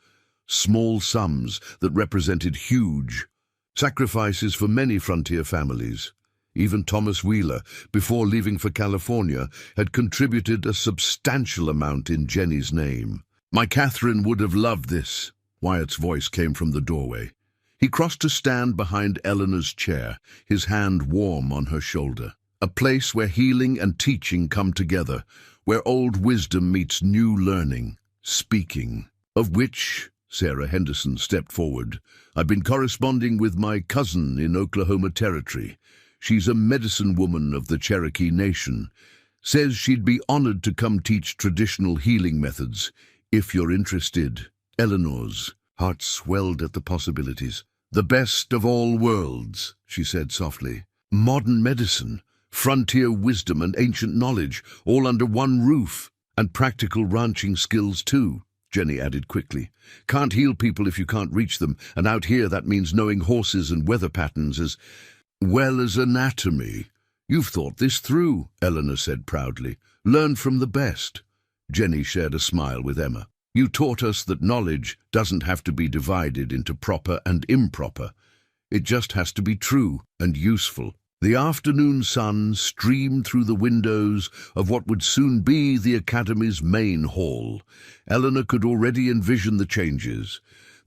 Small sums that represented huge sacrifices for many frontier families. Even Thomas Wheeler, before leaving for California, had contributed a substantial amount in Jenny's name. "My Catherine would have loved this," Wyatt's voice came from the doorway. He crossed to stand behind Eleanor's chair, his hand warm on her shoulder. A place where healing and teaching come together, where old wisdom meets new learning. "Speaking of which," Sarah Henderson stepped forward, "I've been corresponding with my cousin in Oklahoma Territory. She's a medicine woman of the Cherokee Nation. Says she'd be honored to come teach traditional healing methods, if you're interested." Eleanor's heart swelled at the possibilities. "The best of all worlds," she said softly. "Modern medicine, Frontier wisdom and ancient knowledge, all under one roof. And practical ranching skills too, Jenny added quickly. Can't heal people if you can't reach them, and out here that means knowing horses and weather patterns as well as anatomy. You've thought this through, Eleanor said proudly. Learn from the best. Jenny shared a smile with Emma. You taught us that knowledge doesn't have to be divided into proper and improper. It just has to be true and useful. The afternoon sun streamed through the windows of what would soon be the Academy's main hall. Eleanor could already envision the changes.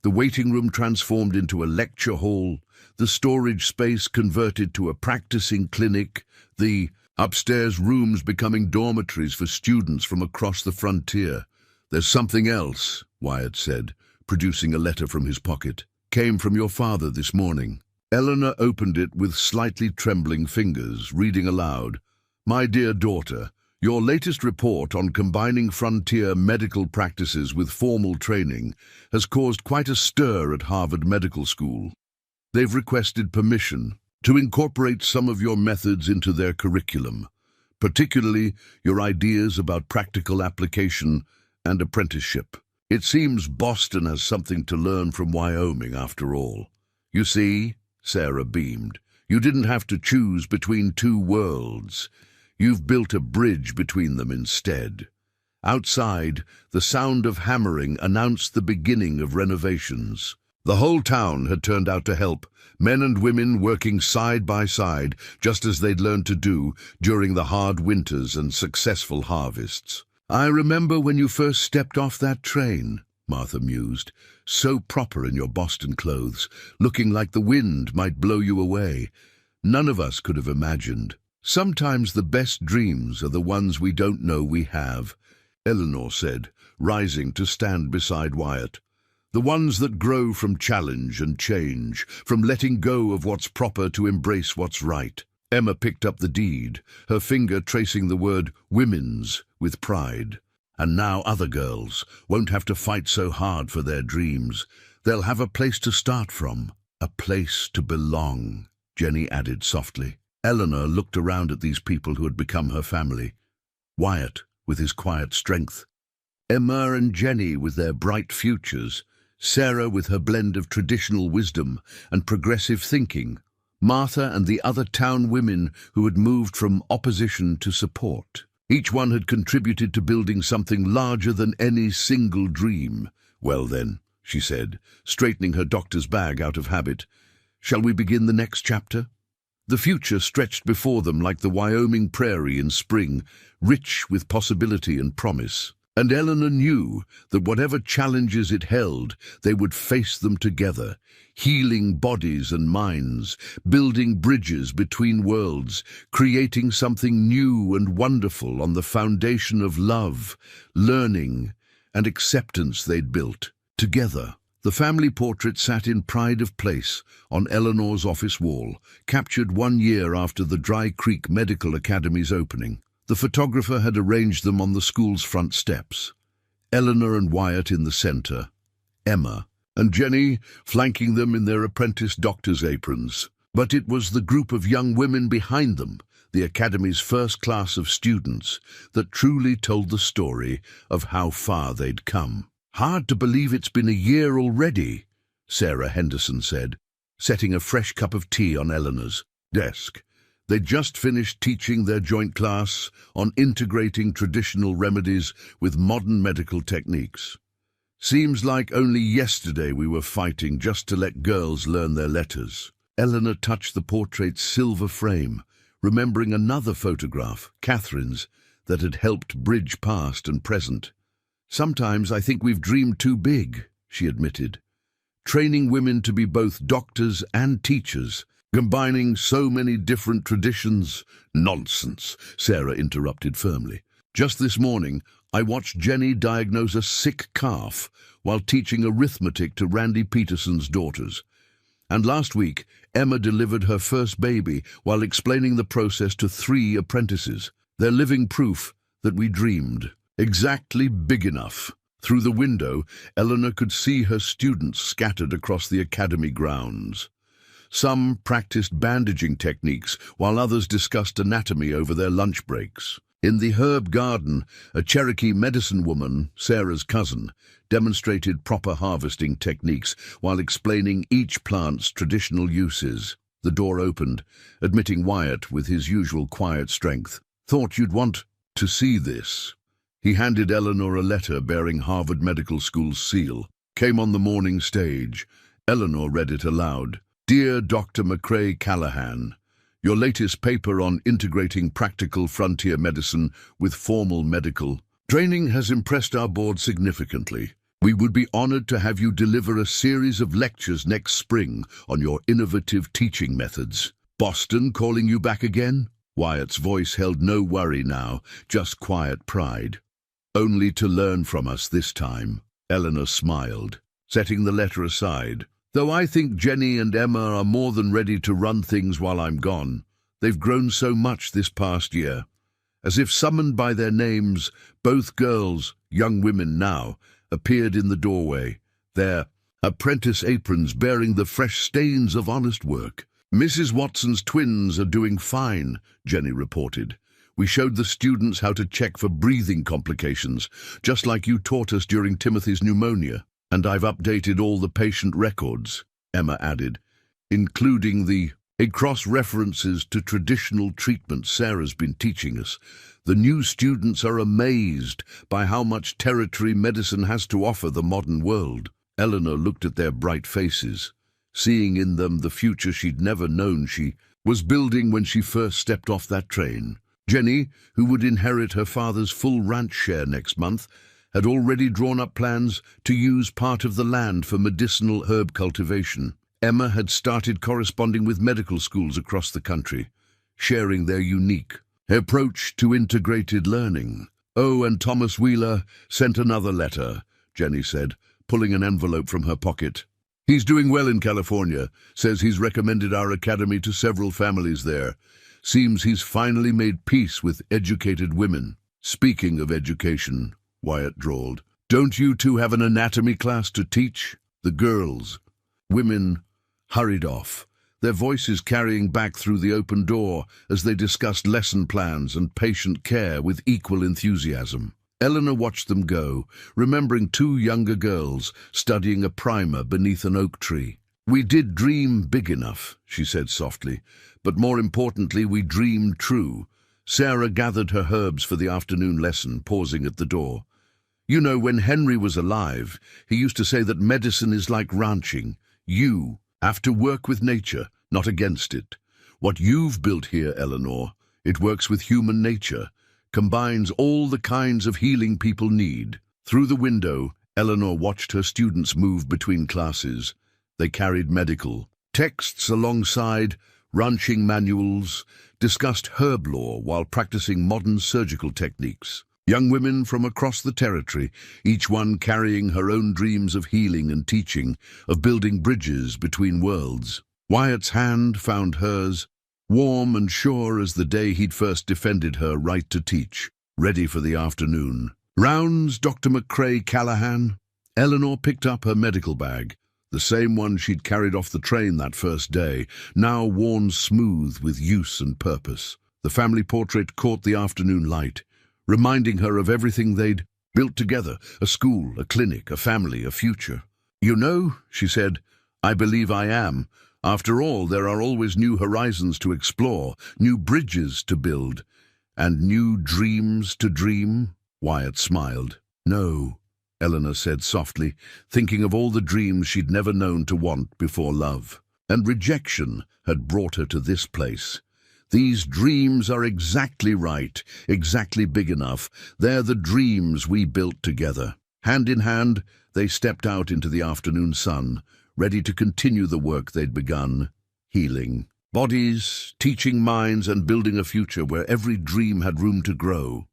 The waiting room transformed into a lecture hall, the storage space converted to a practicing clinic, the upstairs rooms becoming dormitories for students from across the frontier. There's something else, Wyatt said, producing a letter from his pocket. Came from your father this morning. Eleanor opened it with slightly trembling fingers, reading aloud. My dear daughter, your latest report on combining frontier medical practices with formal training has caused quite a stir at Harvard Medical School. They've requested permission to incorporate some of your methods into their curriculum, particularly your ideas about practical application and apprenticeship. It seems Boston has something to learn from Wyoming after all. You see, Sarah beamed, you didn't have to choose between two worlds. You've built a bridge between them instead. Outside, the sound of hammering announced the beginning of renovations. The whole town had turned out to help, men and women working side by side, just as they'd learned to do during the hard winters and successful harvests. I remember when you first stepped off that train, Martha mused, so proper in your Boston clothes, looking like the wind might blow you away. None of us could have imagined. Sometimes the best dreams are the ones we don't know we have, Eleanor said, rising to stand beside Wyatt. The ones that grow from challenge and change, from letting go of what's proper to embrace what's right. Emma picked up the deed, her finger tracing the word women's with pride. And now other girls won't have to fight so hard for their dreams. They'll have a place to start from, a place to belong, Jenny added softly. Eleanor looked around at these people who had become her family. Wyatt, with his quiet strength. Emma and Jenny with their bright futures. Sarah with her blend of traditional wisdom and progressive thinking. Martha and the other town women who had moved from opposition to support. Each one had contributed to building something larger than any single dream. Well then, she said, straightening her doctor's bag out of habit, shall we begin the next chapter? The future stretched before them like the Wyoming prairie in spring, rich with possibility and promise. And Eleanor knew that whatever challenges it held, they would face them together, healing bodies and minds, building bridges between worlds, creating something new and wonderful on the foundation of love, learning, and acceptance they'd built together. The family portrait sat in pride of place on Eleanor's office wall, captured 1 year after the Dry Creek Medical Academy's opening. The photographer had arranged them on the school's front steps. Eleanor and Wyatt in the center, Emma and Jenny flanking them in their apprentice doctor's aprons. But it was the group of young women behind them, the Academy's first class of students, that truly told the story of how far they'd come. Hard to believe it's been a year already, Sarah Henderson said, setting a fresh cup of tea on Eleanor's desk. They'd just finished teaching their joint class on integrating traditional remedies with modern medical techniques. Seems like only yesterday we were fighting just to let girls learn their letters. Eleanor touched the portrait's silver frame, remembering another photograph, Catherine's, that had helped bridge past and present. Sometimes I think we've dreamed too big, she admitted. Training women to be both doctors and teachers, combining so many different traditions. Nonsense, Sarah interrupted firmly. Just this morning, I watched Jenny diagnose a sick calf while teaching arithmetic to Randy Peterson's daughters. And last week, Emma delivered her first baby while explaining the process to 3 apprentices. They're living proof that we dreamed. Exactly big enough. Through the window, Eleanor could see her students scattered across the academy grounds. Some practiced bandaging techniques, while others discussed anatomy over their lunch breaks. In the herb garden, a Cherokee medicine woman, Sarah's cousin, demonstrated proper harvesting techniques while explaining each plant's traditional uses. The door opened, admitting Wyatt with his usual quiet strength. "Thought you'd want to see this." He handed Eleanor a letter bearing Harvard Medical School's seal. Came on the morning stage. Eleanor read it aloud. "Dear Dr. McCrae Callahan, your latest paper on integrating practical frontier medicine with formal medical training has impressed our board significantly. We would be honored to have you deliver a series of lectures next spring on your innovative teaching methods. Boston calling you back again?" Wyatt's voice held no worry now, just quiet pride. "Only to learn from us this time." Eleanor smiled, setting the letter aside. "Though I think Jenny and Emma are more than ready to run things while I'm gone. They've grown so much this past year." As if summoned by their names, both girls, young women now, appeared in the doorway, their apprentice aprons bearing the fresh stains of honest work. "Mrs. Watson's twins are doing fine," Jenny reported. "We showed the students how to check for breathing complications, just like you taught us during Timothy's pneumonia. And I've updated all the patient records," Emma added, "including the cross-references to traditional treatment Sarah's been teaching us. The new students are amazed by how much territory medicine has to offer the modern world." Eleanor looked at their bright faces, seeing in them the future she'd never known she was building when she first stepped off that train. Jenny, who would inherit her father's full ranch share next month, had already drawn up plans to use part of the land for medicinal herb cultivation. Emma had started corresponding with medical schools across the country, sharing their unique approach to integrated learning. "Oh, and Thomas Wheeler sent another letter," Jenny said, pulling an envelope from her pocket. "He's doing well in California, says he's recommended our academy to several families there. Seems he's finally made peace with educated women." "Speaking of education," Wyatt drawled, "don't you two have an anatomy class to teach?" The girls, women, hurried off, their voices carrying back through the open door as they discussed lesson plans and patient care with equal enthusiasm. Eleanor watched them go, remembering two younger girls studying a primer beneath an oak tree. "We did dream big enough," she said softly, "but more importantly, we dreamed true." Sarah gathered her herbs for the afternoon lesson, pausing at the door. "You know, when Henry was alive, he used to say that medicine is like ranching. You have to work with nature, not against it. What you've built here, Eleanor, it works with human nature, combines all the kinds of healing people need." Through the window, Eleanor watched her students move between classes. They carried medical texts alongside ranching manuals, discussed herb lore while practicing modern surgical techniques. Young women from across the territory, each one carrying her own dreams of healing and teaching, of building bridges between worlds. Wyatt's hand found hers, warm and sure as the day he'd first defended her right to teach, ready for the afternoon. "Rounds, Dr. McCrae Callahan?" Eleanor picked up her medical bag, the same one she'd carried off the train that first day, now worn smooth with use and purpose. The family portrait caught the afternoon light, reminding her of everything they'd built together, a school, a clinic, a family, a future. "You know," she said, "I believe I am. After all, there are always new horizons to explore, new bridges to build, and new dreams to dream." Wyatt smiled. "No," Eleanor said softly, thinking of all the dreams she'd never known to want before love. And rejection had brought her to this place. "These dreams are exactly right, exactly big enough. They're the dreams we built together." Hand in hand, they stepped out into the afternoon sun, ready to continue the work they'd begun, healing bodies, teaching minds, and building a future where every dream had room to grow.